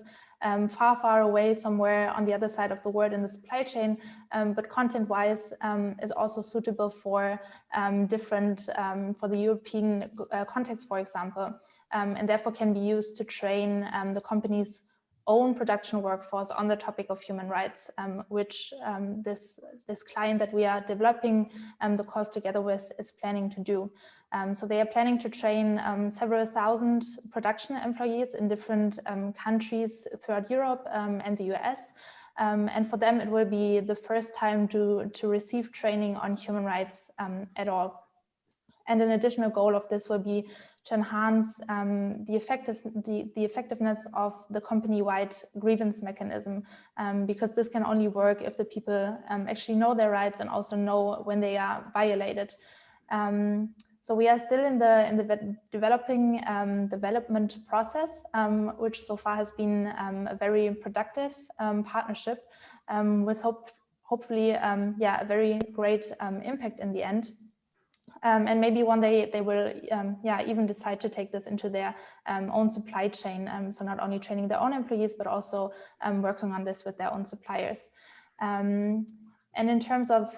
far away somewhere on the other side of the world in the supply chain, but content-wise is also suitable for for the European context, for example, and therefore can be used to train the company's own production workforce on the topic of human rights, which this client that we are developing the course together with is planning to do. So they are planning to train several thousand production employees in different countries throughout Europe and the US. And for them, it will be the first time to receive training on human rights at all. And an additional goal of this will be to enhance the effectiveness of the company-wide grievance mechanism, because this can only work if the people actually know their rights and also know when they are violated. So we are still in the development process, which so far has been a very productive partnership with hopefully a very great impact in the end. And maybe one day they will even decide to take this into their own supply chain. So not only training their own employees, but also working on this with their own suppliers. And in terms of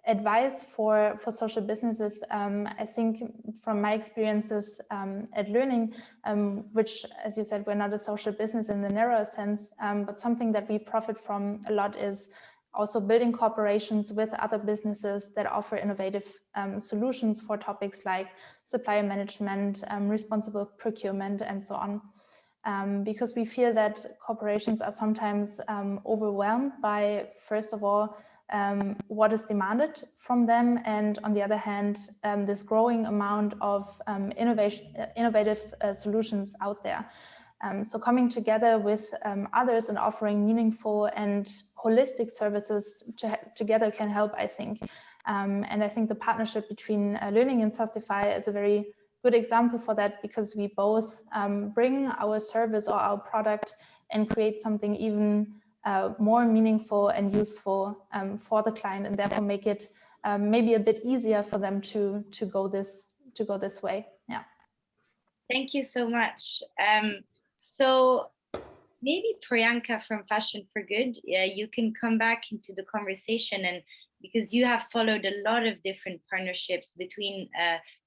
advice for social businesses, I think from my experiences at Learning, which, as you said, we're not a social business in the narrower sense, but something that we profit from a lot is also building cooperations with other businesses that offer innovative solutions for topics like supplier management, responsible procurement, and so on. Because we feel that corporations are sometimes overwhelmed by, first of all, what is demanded from them, and on the other hand, this growing amount of innovative solutions out there. So coming together with others and offering meaningful and holistic services together can help, I think. And I think the partnership between Learning and Sastify is a very good example for that, because we both bring our service or our product and create something even more meaningful and useful for the client, and therefore make it maybe a bit easier for them to go this way. Yeah. Thank you so much. So maybe Priyanka from Fashion for Good, you can come back into the conversation, and because you have followed a lot of different partnerships between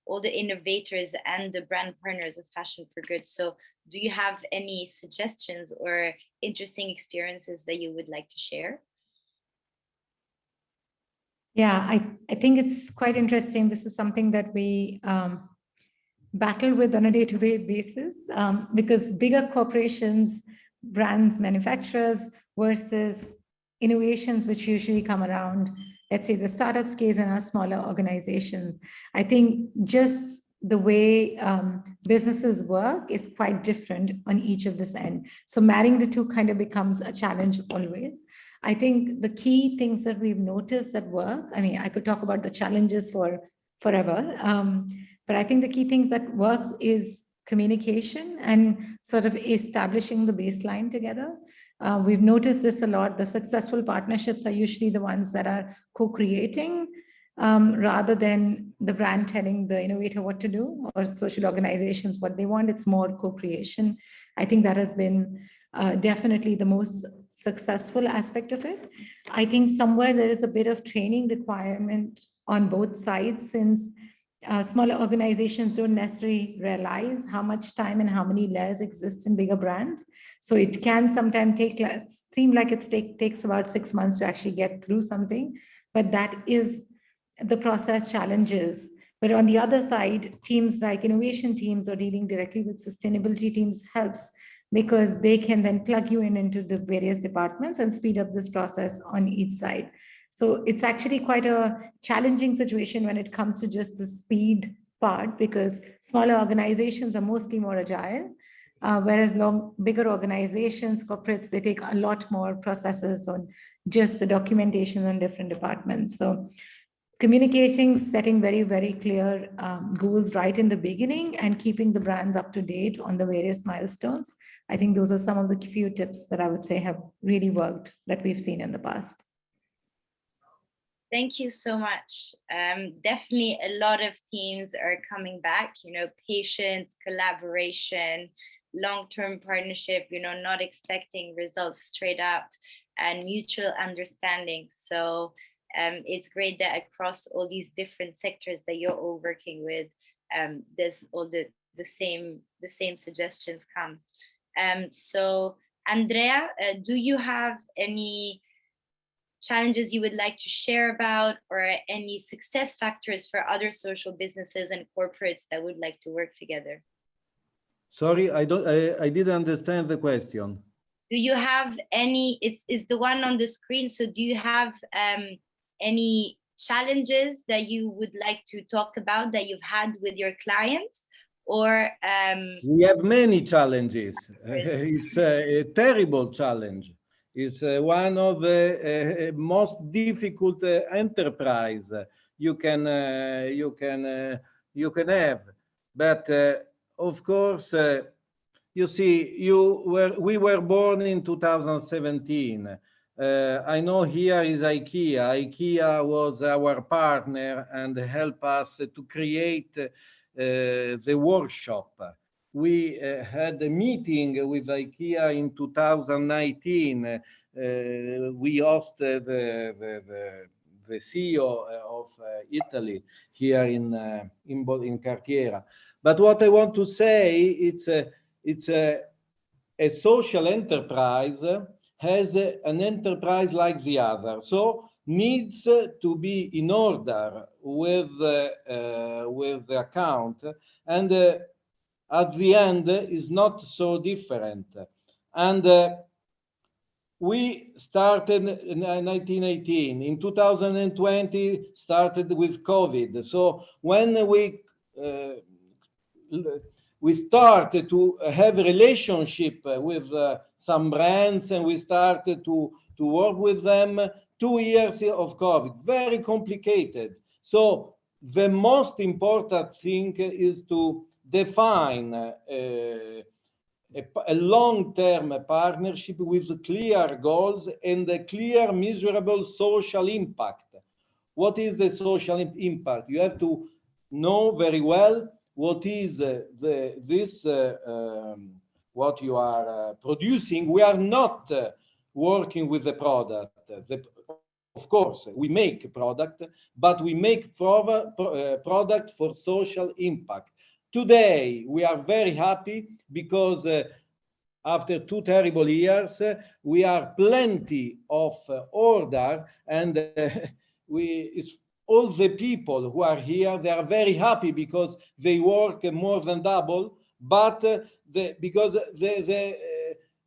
all the innovators and the brand partners of Fashion for Good. So do you have any suggestions or interesting experiences that you would like to share? Yeah, I think it's quite interesting. This is something that we battle with on a day-to-day basis, because bigger corporations, brands, manufacturers versus innovations which usually come around let's say, the startups case and a smaller organization, I think just the way businesses work is quite different on each of this end. So marrying the two kind of becomes a challenge always. I think the key things that we've noticed that work, I mean, I could talk about the challenges for forever, but I think the key things that works is communication and sort of establishing the baseline together. We've noticed this a lot. The successful partnerships are usually the ones that are co-creating rather than the brand telling the innovator what to do or social organizations what they want. It's more co-creation. I think that has been definitely the most successful aspect of it. I think somewhere there is a bit of training requirement on both sides, since smaller organizations don't necessarily realize how much time and how many layers exist in bigger brands. So it can sometimes seem like it takes about 6 months to actually get through something, but that is the process challenges. But on the other side, teams like innovation teams or dealing directly with sustainability teams helps, because they can then plug you in into the various departments and speed up this process on each side. So it's actually quite a challenging situation when it comes to just the speed part, because smaller organizations are mostly more agile, whereas bigger organizations, corporates, they take a lot more processes on just the documentation on different departments. So communicating, setting very, very clear goals right in the beginning and keeping the brands up to date on the various milestones. I think those are some of the few tips that I would say have really worked that we've seen in the past. Thank you so much. Definitely a lot of teams are coming back, patience, collaboration, long-term partnership, not expecting results straight up, and mutual understanding. So it's great that across all these different sectors that you're all working with, there's all the same suggestions come. So Andrea, do you have any challenges you would like to share about, or any success factors for other social businesses and corporates that would like to work together? Sorry, I didn't understand the question. Do you have any, it's the one on the screen, so do you have any challenges that you would like to talk about that you've had with your clients? Or we have many challenges. It's a terrible challenge. It's one of the most difficult enterprise you can have. But of course, you see, we were born in 2017. I know here is IKEA. IKEA was our partner and helped us to create the workshop. We had a meeting with IKEA in 2019. We hosted the CEO of Italy here in Cartiera. But what I want to say, it's a social enterprise has an enterprise like the other, so needs to be in order with the account, and at the end is not so different. And we started in 1918. In 2020, started with COVID. So when we started to have a relationship with some brands, and we started to work with them. 2 years of COVID, very complicated. So the most important thing is to define a long-term partnership with clear goals and a clear, measurable social impact. What is the social impact? You have to know very well what is what you are producing. We are not working with the product. Of course, we make product, but we make product for social impact. Today, we are very happy because after 2 terrible years, we are plenty of order, and all the people who are here, they are very happy because they work more than double. But because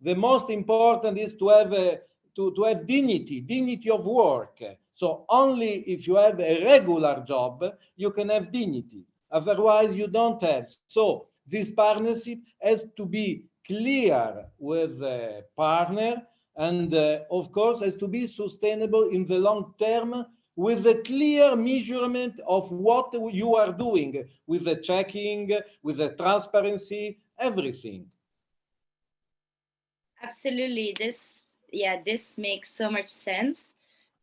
the most important is to have dignity of work. So only if you have a regular job, you can have dignity. Otherwise, you don't have. So this partnership has to be clear with the partner, and of course has to be sustainable in the long term, with a clear measurement of what you are doing, with the checking, with the transparency, everything. Absolutely. This makes so much sense.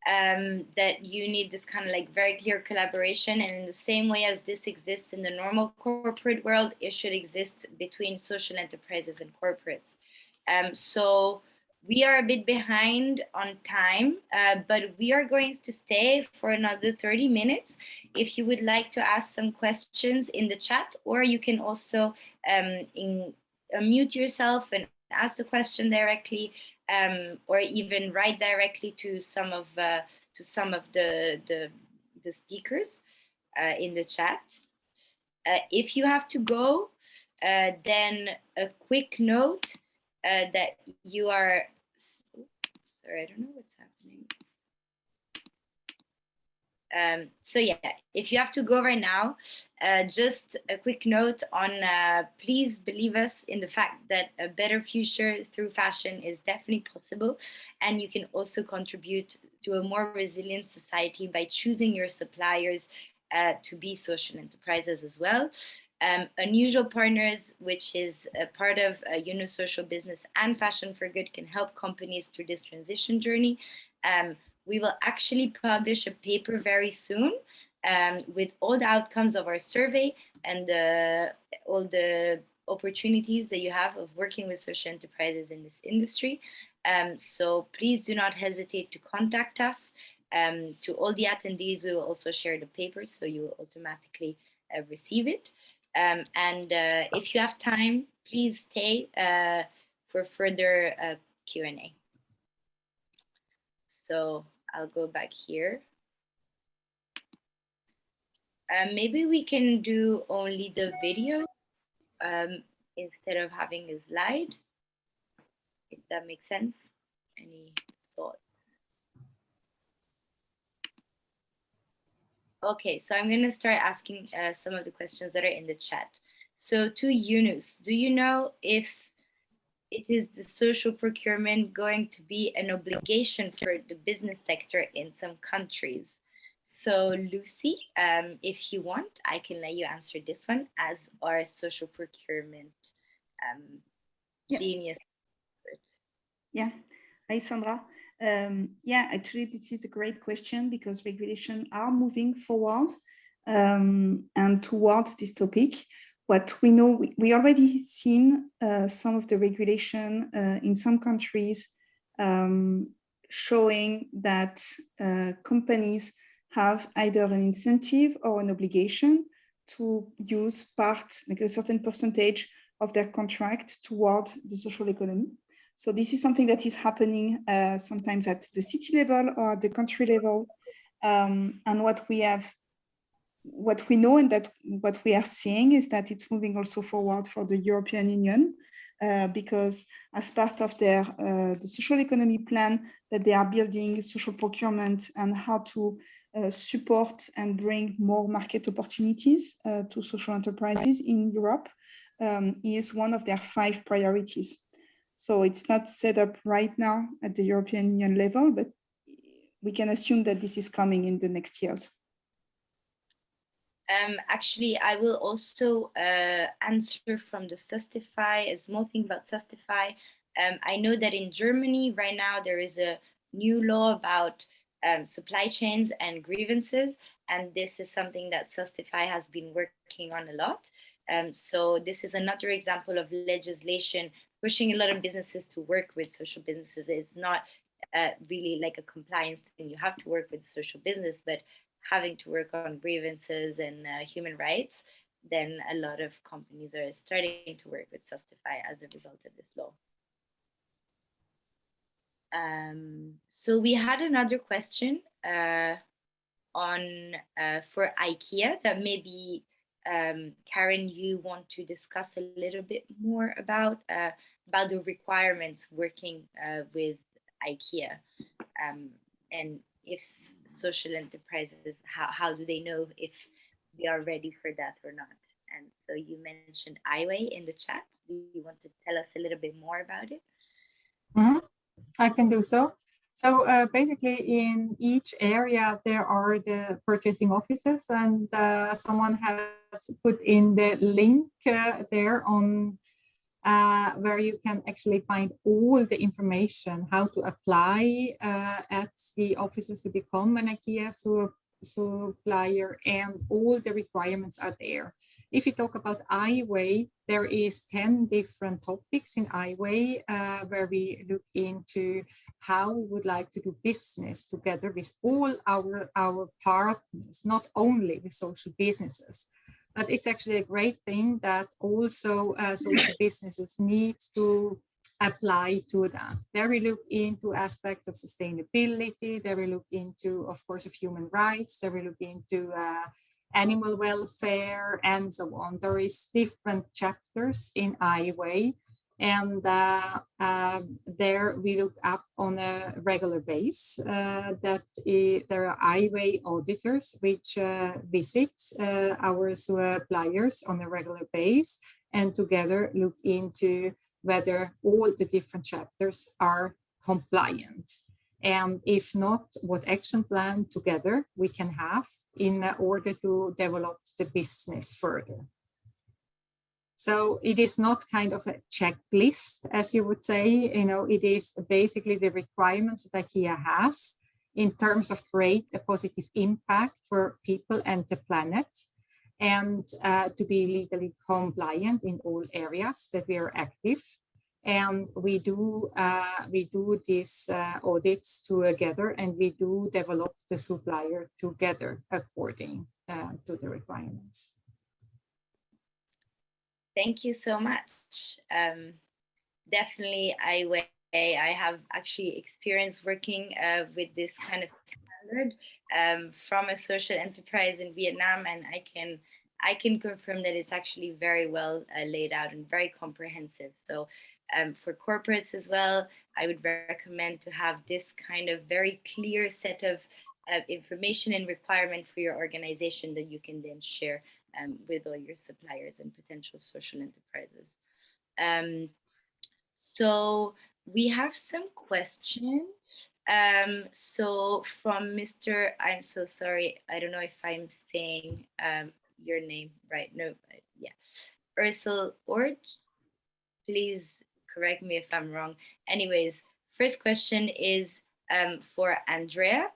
That you need this kind of like very clear collaboration. And in the same way as this exists in the normal corporate world, it should exist between social enterprises and corporates. So we are a bit behind on time, but we are going to stay for another 30 minutes. If you would like to ask some questions in the chat, or you can also unmute yourself and ask the question directly, or even write directly to some of the speakers in the chat. If you have to go, then a quick note that you are. Sorry, I don't know what's happening. So yeah, if you have to go right now, just a quick note on please believe us in the fact that a better future through fashion is definitely possible, and you can also contribute to a more resilient society by choosing your suppliers to be social enterprises as well. Unusual Partners, which is a part of Social Business and Fashion for Good, can help companies through this transition journey. We will actually publish a paper very soon with all the outcomes of our survey and all the opportunities that you have of working with social enterprises in this industry. So please do not hesitate to contact us. To all the attendees, we will also share the paper, so you will automatically receive it. And if you have time, please stay for further Q&A. So I'll go back here. Maybe we can do only the video instead of having a slide, if that makes sense. Any thoughts? Okay, so I'm going to start asking some of the questions that are in the chat. So to Yunus, do you know if it is the social procurement going to be an obligation for the business sector in some countries? So Lucy, if you want, I can let you answer this one as our social procurement genius. Yeah. Hi, Sandra. Actually, this is a great question because regulations are moving forward and towards this topic. What we know, we already seen some of the regulation in some countries showing that companies have either an incentive or an obligation to use part, like a certain percentage of their contract toward the social economy. So this is something that is happening sometimes at the city level or at the country level. And what we know and that what we are seeing is that it's moving also forward for the European Union because as part of their the social economy plan that they are building social procurement and how to support and bring more market opportunities to social enterprises in Europe is one of their 5 priorities. So it's not set up right now at the European Union level, but we can assume that this is coming in the next years. Actually, I will also answer from the Sustify, a small thing about Sustify. I know that in Germany right now there is a new law about supply chains and grievances, and this is something that Sustify has been working on a lot. So this is another example of legislation pushing a lot of businesses to work with social businesses. It's not really like a compliance thing. You have to work with social business, but having to work on grievances and human rights, then a lot of companies are starting to work with Sustify as a result of this law. So we had another question on for IKEA that maybe Karen, you want to discuss a little bit more about the requirements working with IKEA, and if social enterprises, how do they know if they are ready for that or not? And so you mentioned iWay in the chat. Do you want to tell us a little bit more about it? Mhm. I can do so. So basically, in each area, there are the purchasing offices, and someone has put in the link there on where you can actually find all the information, how to apply at the offices to become an IKEA supplier, and all the requirements are there. If you talk about iWay, there is 10 different topics in iWay where we look into how we would like to do business together with all our partners, not only with social businesses. But it's actually a great thing that also social businesses need to apply to that. There we look into aspects of sustainability. There we look into, of course, of human rights. There we look into animal welfare and so on. There is different chapters in iWay, and there we look up on a regular base that there are iWay auditors which visit our suppliers on a regular base and together look into whether all the different chapters are compliant. And if not, what action plan together we can have in order to develop the business further. So it is not kind of a checklist, as you would say, it is basically the requirements that IKEA has in terms of create a positive impact for people and the planet, and to be legally compliant in all areas that we are active. And we do these audits together, and we do develop the supplier together according to the requirements. Thank you so much. Definitely, I have actually experience working with this kind of standard from a social enterprise in Vietnam, and I can confirm that it's actually very well laid out and very comprehensive. So for corporates as well, I would recommend to have this kind of very clear set of information and requirement for your organization that you can then share with all your suppliers and potential social enterprises. So we have some questions. So from Mr. I'm so sorry, I don't know if I'm saying your name right. No, yeah. Ursel Ord, please correct me if I'm wrong. Anyways, first question is for Andrea.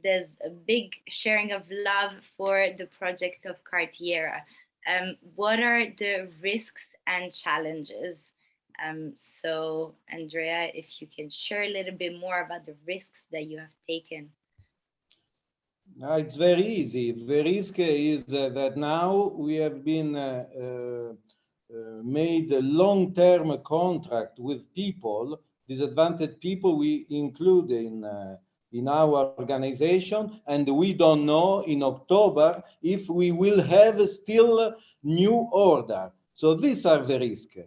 There's a big sharing of love for the project of Cartiera. What are the risks and challenges? So, Andrea, if you can share a little bit more about the risks that you have taken. It's very easy. The risk is that now we have been made a long-term contract with people, disadvantaged people we include in our organization, and we don't know in October if we will have still new order. So these are the risks.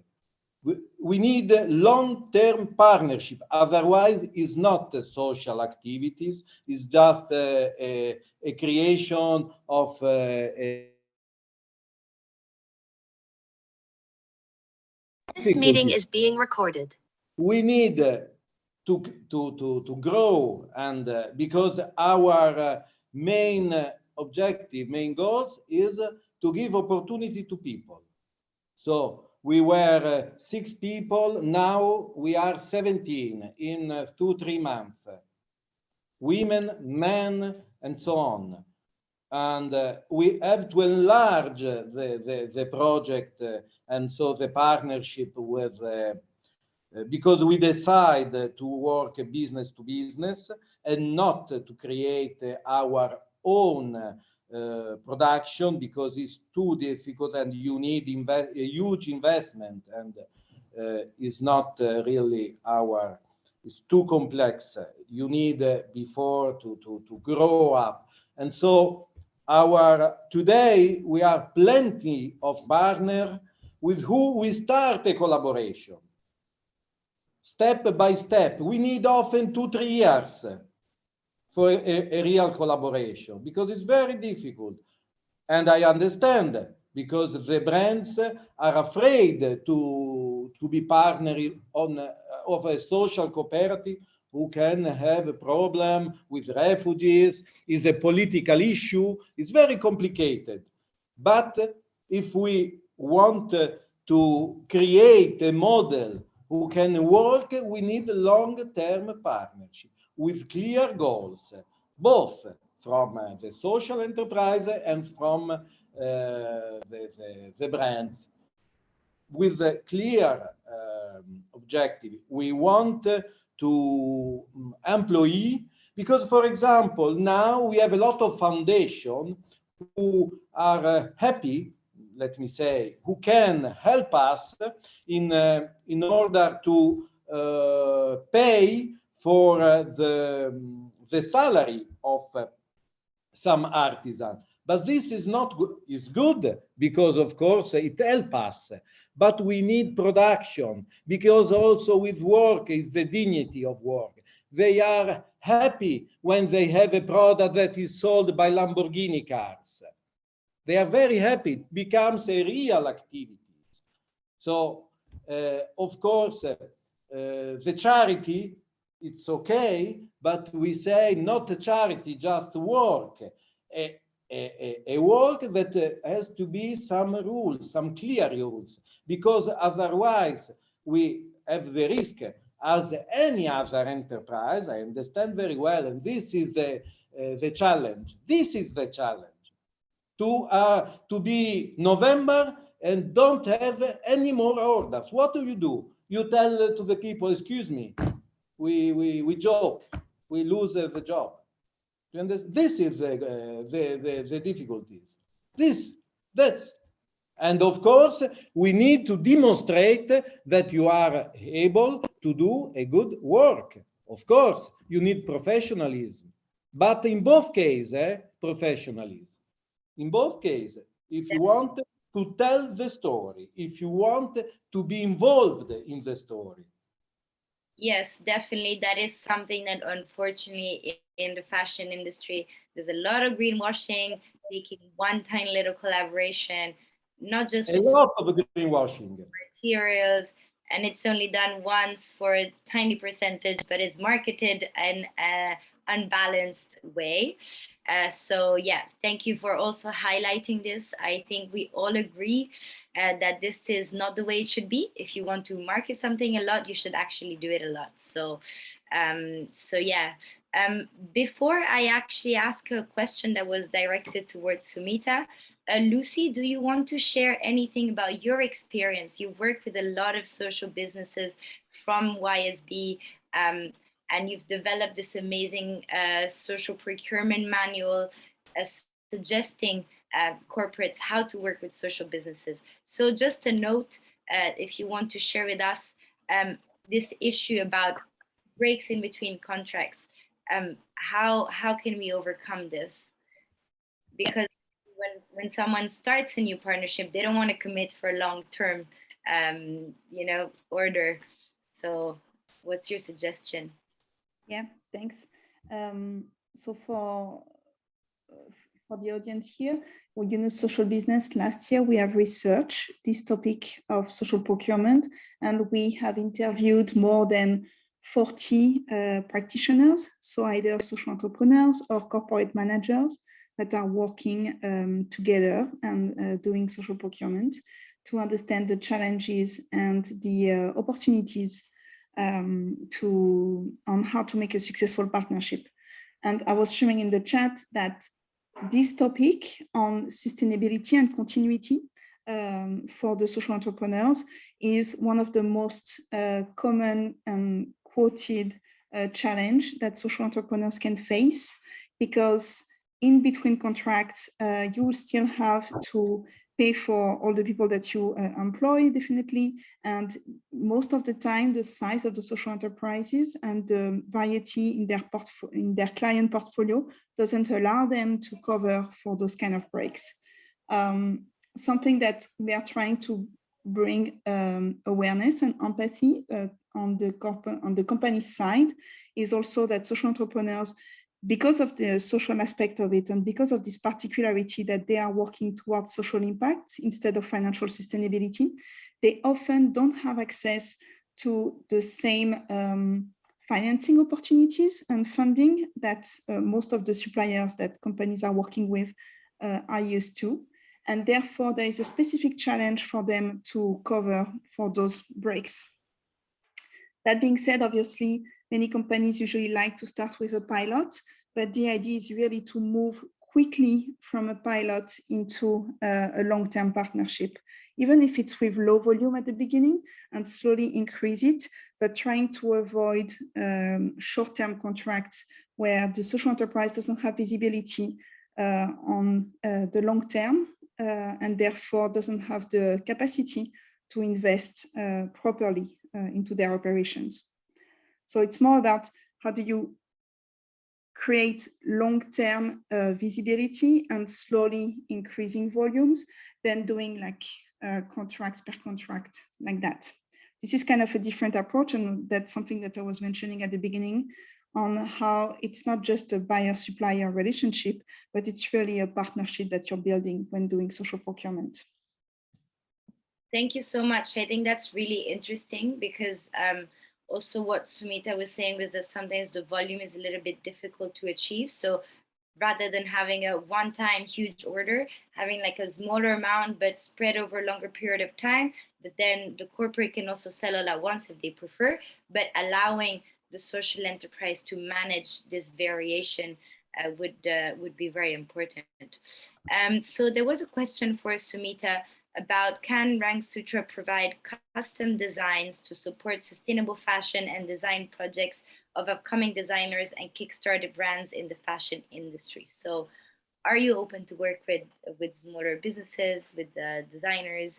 We need long-term partnership. Otherwise, it's not social activities. It's just a creation of This meeting is being recorded. We need to grow, and because our main objective, main goals is to give opportunity to people. So we were 6 people, now we are 17 in 2-3 months. Women, men, and so on. And we have to enlarge the project and so the partnership with, because we decide to work business to business and not to create our own production, because it's too difficult and you need a huge investment, and it's not really our, it's too complex. You need before to grow up. And so today we are plenty of partners with who we start a collaboration. Step by step. We need often 2-3 years. for a real collaboration, because it's very difficult. And I understand, because the brands are afraid to be partnering of a social cooperative who can have a problem with refugees, is a political issue. It's very complicated. But if we want to create a model who can work, we need a long-term partnership with clear goals, both from the social enterprise and from the brands, with a clear objective. We want to employ, because, for example, now we have a lot of foundations who are happy, let me say, who can help us in order to pay for the salary of some artisan. But this is not good. It's good because, of course, it helps us. But we need production, because also with work is the dignity of work. They are happy when they have a product that is sold by Lamborghini cars. They are very happy. It becomes a real activity. So, of course, the charity, it's okay, but we say not a charity, just work. A work that has to be some rules, some clear rules, because otherwise we have the risk, as any other enterprise. I understand very well, and this is the challenge. This is the challenge. To be November and don't have any more orders. What do? You tell to the people, excuse me, we joke, we lose the job. You understand? This is the difficulties. That's, and of course, we need to demonstrate that you are able to do a good work. Of course, you need professionalism, but in both cases, professionalism. In both cases, if you want to tell the story, if you want to be involved in the story. Yes, definitely. That is something that unfortunately in the fashion industry, there's a lot of greenwashing, taking one tiny little collaboration, not just a lot of greenwashing materials, and it's only done once for a tiny percentage, but it's marketed in an unbalanced way. So yeah, thank you for also highlighting this. I think we all agree that this is not the way it should be. If you want to market something a lot, you should actually do it a lot. So yeah. Before I actually ask a question that was directed towards Sumita, Lucy, do you want to share anything about your experience? You've worked with a lot of social businesses from YSB, and you've developed this amazing social procurement manual suggesting corporates how to work with social businesses. So just a note, if you want to share with us this issue about breaks in between contracts, how can we overcome this? Because when someone starts a new partnership, they don't want to commit for a long-term, order. So what's your suggestion? Yeah, thanks. So for the audience here, social business, last year we have researched this topic of social procurement, and we have interviewed more than 40 practitioners, so either social entrepreneurs or corporate managers that are working together and doing social procurement to understand the challenges and the opportunities on how to make a successful partnership. And I was sharing in the chat that this topic on sustainability and continuity for the social entrepreneurs is one of the most common and quoted challenge that social entrepreneurs can face, because in between contracts, you will still have to pay for all the people that you employ, definitely. And most of the time, the size of the social enterprises and the variety in their client portfolio doesn't allow them to cover for those kind of breaks. Something that we are trying to bring awareness and empathy on the company side is also that social entrepreneurs because of the social aspect of it and because of this particularity that they are working towards social impact instead of financial sustainability, they often don't have access to the same financing opportunities and funding that most of the suppliers that companies are working with are used to. And therefore, there is a specific challenge for them to cover for those breaks. That being said, obviously, many companies usually like to start with a pilot, but the idea is really to move quickly from a pilot into a long-term partnership, even if it's with low volume at the beginning, and slowly increase it, but trying to avoid short-term contracts where the social enterprise doesn't have visibility on the long term and therefore doesn't have the capacity to invest properly into their operations. So it's more about how do you create long-term visibility and slowly increasing volumes than doing like contract per contract like that. This is kind of a different approach, and that's something that I was mentioning at the beginning on how it's not just a buyer-supplier relationship, but it's really a partnership that you're building when doing social procurement. Thank you so much. I think that's really interesting because also what Sumita was saying was that sometimes the volume is a little bit difficult to achieve. So rather than having a one-time huge order, having like a smaller amount but spread over a longer period of time, that then the corporate can also sell all at once if they prefer, but allowing the social enterprise to manage this variation would be very important. So there was a question for Sumita about, can Rank Sutra provide custom designs to support sustainable fashion and design projects of upcoming designers and Kickstarter brands in the fashion industry? So are you open to work with smaller businesses, with designers?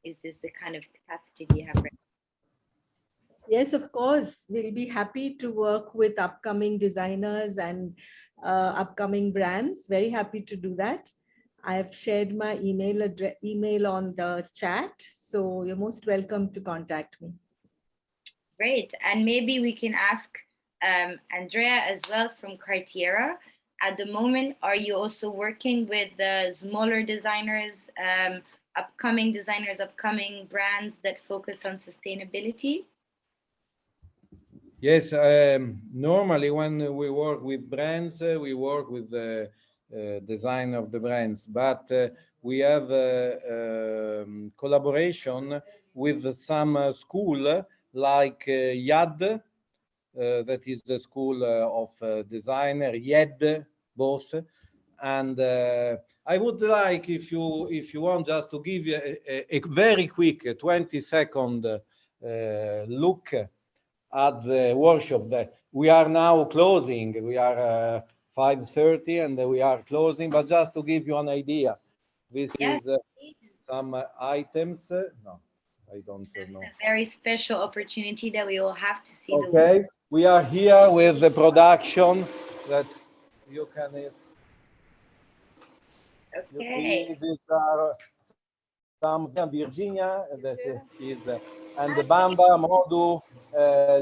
Is this the kind of capacity you have right now? Yes, of course. We'll be happy to work with upcoming designers and upcoming brands. Very happy to do that. I've shared my email on the chat, so you're most welcome to contact me. Great. And maybe we can ask Andrea as well from Cartiera. At the moment, are you also working with the smaller designers, upcoming brands that focus on sustainability? Yes, normally when we work with brands, we work with the design of the brands, but we have collaboration with some school like YAD, that is the school of designer, YED, both. And I would like, if you want, just to give you a very quick 20-second look at the workshop that we are now closing. We are 5:30 and we are closing, but just to give you an idea, this is some items. No, I don't know. It's a very special opportunity that we all have to see. Okay, we are here with the production that you can. Okay. These are some Virginia that is, and the Bamba, Modu,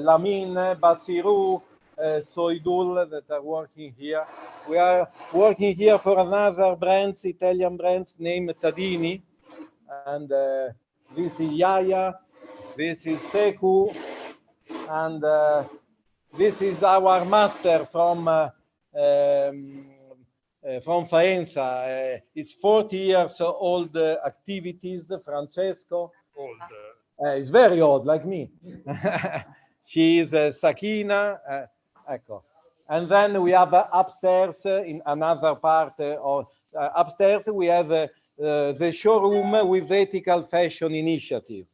Lamine, Bassirou, Soidul that are working here. We are working here for another brands, Italian brands named Tadini, and this is Yaya, this is Seku, and this is our master from Faenza. It's 40 years old activities, Francesco. Old. He's very old, like me. She is Sakina. Ecco. And then we have upstairs, in another part of upstairs, we have the showroom with ethical fashion initiative,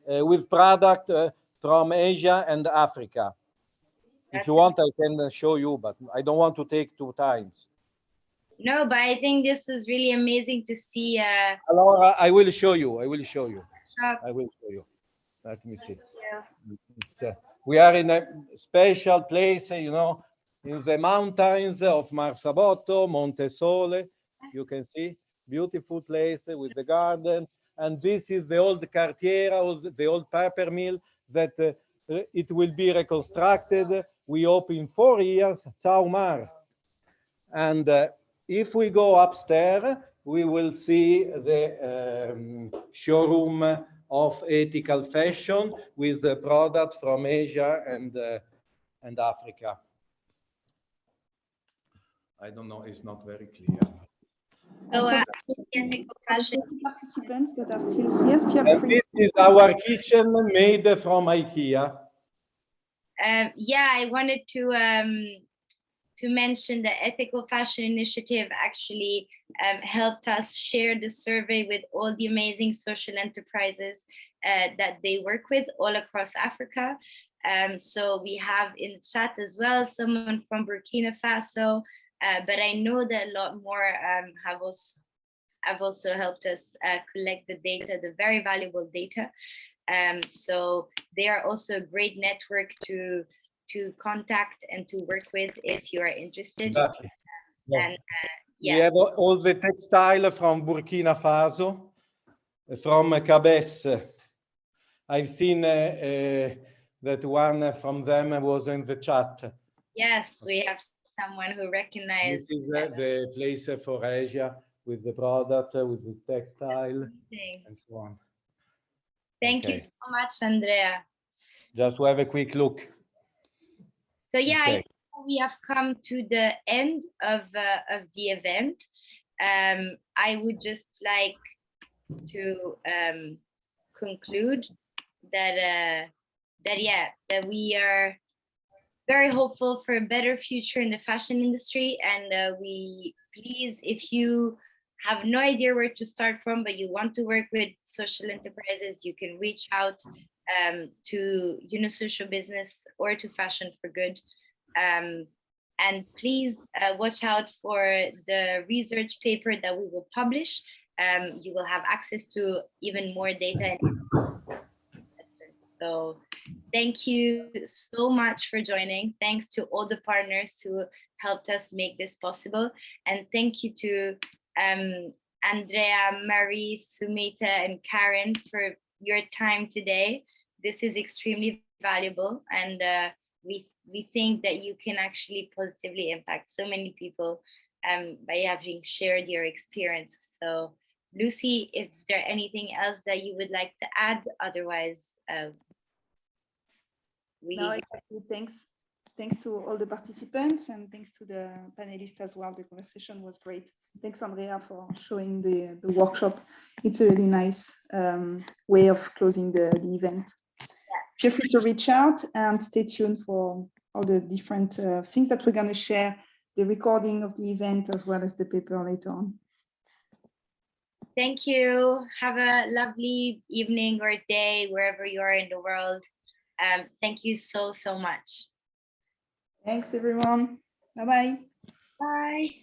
with product from Asia and Africa. If you want, I can show you, but I don't want to take 2 times. No, but I think this was really amazing to see. Allora, I will show you. I will show you. Shop. I will show you. Let me see. We are in a special place, you know, in the mountains of Marsabotto, Monte Sole. You can see, beautiful place with the garden. And this is the old cartiera, the old paper mill that it will be reconstructed we hope in 4 years, Ciao Mar. And if we go upstairs, we will see the showroom of ethical fashion with the product from Asia and Africa. I don't know, it's not very clear. So ethical fashion participants that are still here, feel and free. This is our kitchen made from IKEA. Yeah, I wanted to mention the Ethical Fashion Initiative actually helped us share the survey with all the amazing social enterprises that they work with all across Africa. So we have in the chat as well someone from Burkina Faso, but I know that a lot more have also helped us collect the data, the very valuable data. So they are also a great network to contact and to work with if you are interested. Exactly. Yes. And We have all the textile from Burkina Faso, from Cabes. I've seen that one from them was in the chat. Yes, we have someone who recognized. This is the place for Asia with the product, with the textile, and so on. Thank you so much, Andrea. Just to have a quick look. So yeah, we have come to the end of the event. I would just like to conclude that that we are very hopeful for a better future in the fashion industry, and we please, if you have no idea where to start from but you want to work with social enterprises, you can reach out to Unisocial Business or to Fashion for Good, and please watch out for the research paper that we will publish. You will have access to even more data. So thank you so much for joining. Thanks to all the partners who helped us make this possible. And thank you to Andrea, Marie, Sumita, and Karen for your time today. This is extremely valuable. And we think that you can actually positively impact so many people by having shared your experience. So Lucy, is there anything else that you would like to add? Otherwise, no, exactly. Thanks to all the participants and thanks to the panelists as well. The conversation was great. Thanks, Andrea, for showing the workshop. It's a really nice way of closing the event. Feel free to reach out and stay tuned for all the different things that we're going to share, the recording of the event as well as the paper later on. Thank you. Have a lovely evening or day wherever you are in the world. Thank you so much. Thanks, everyone. Bye-bye. Bye.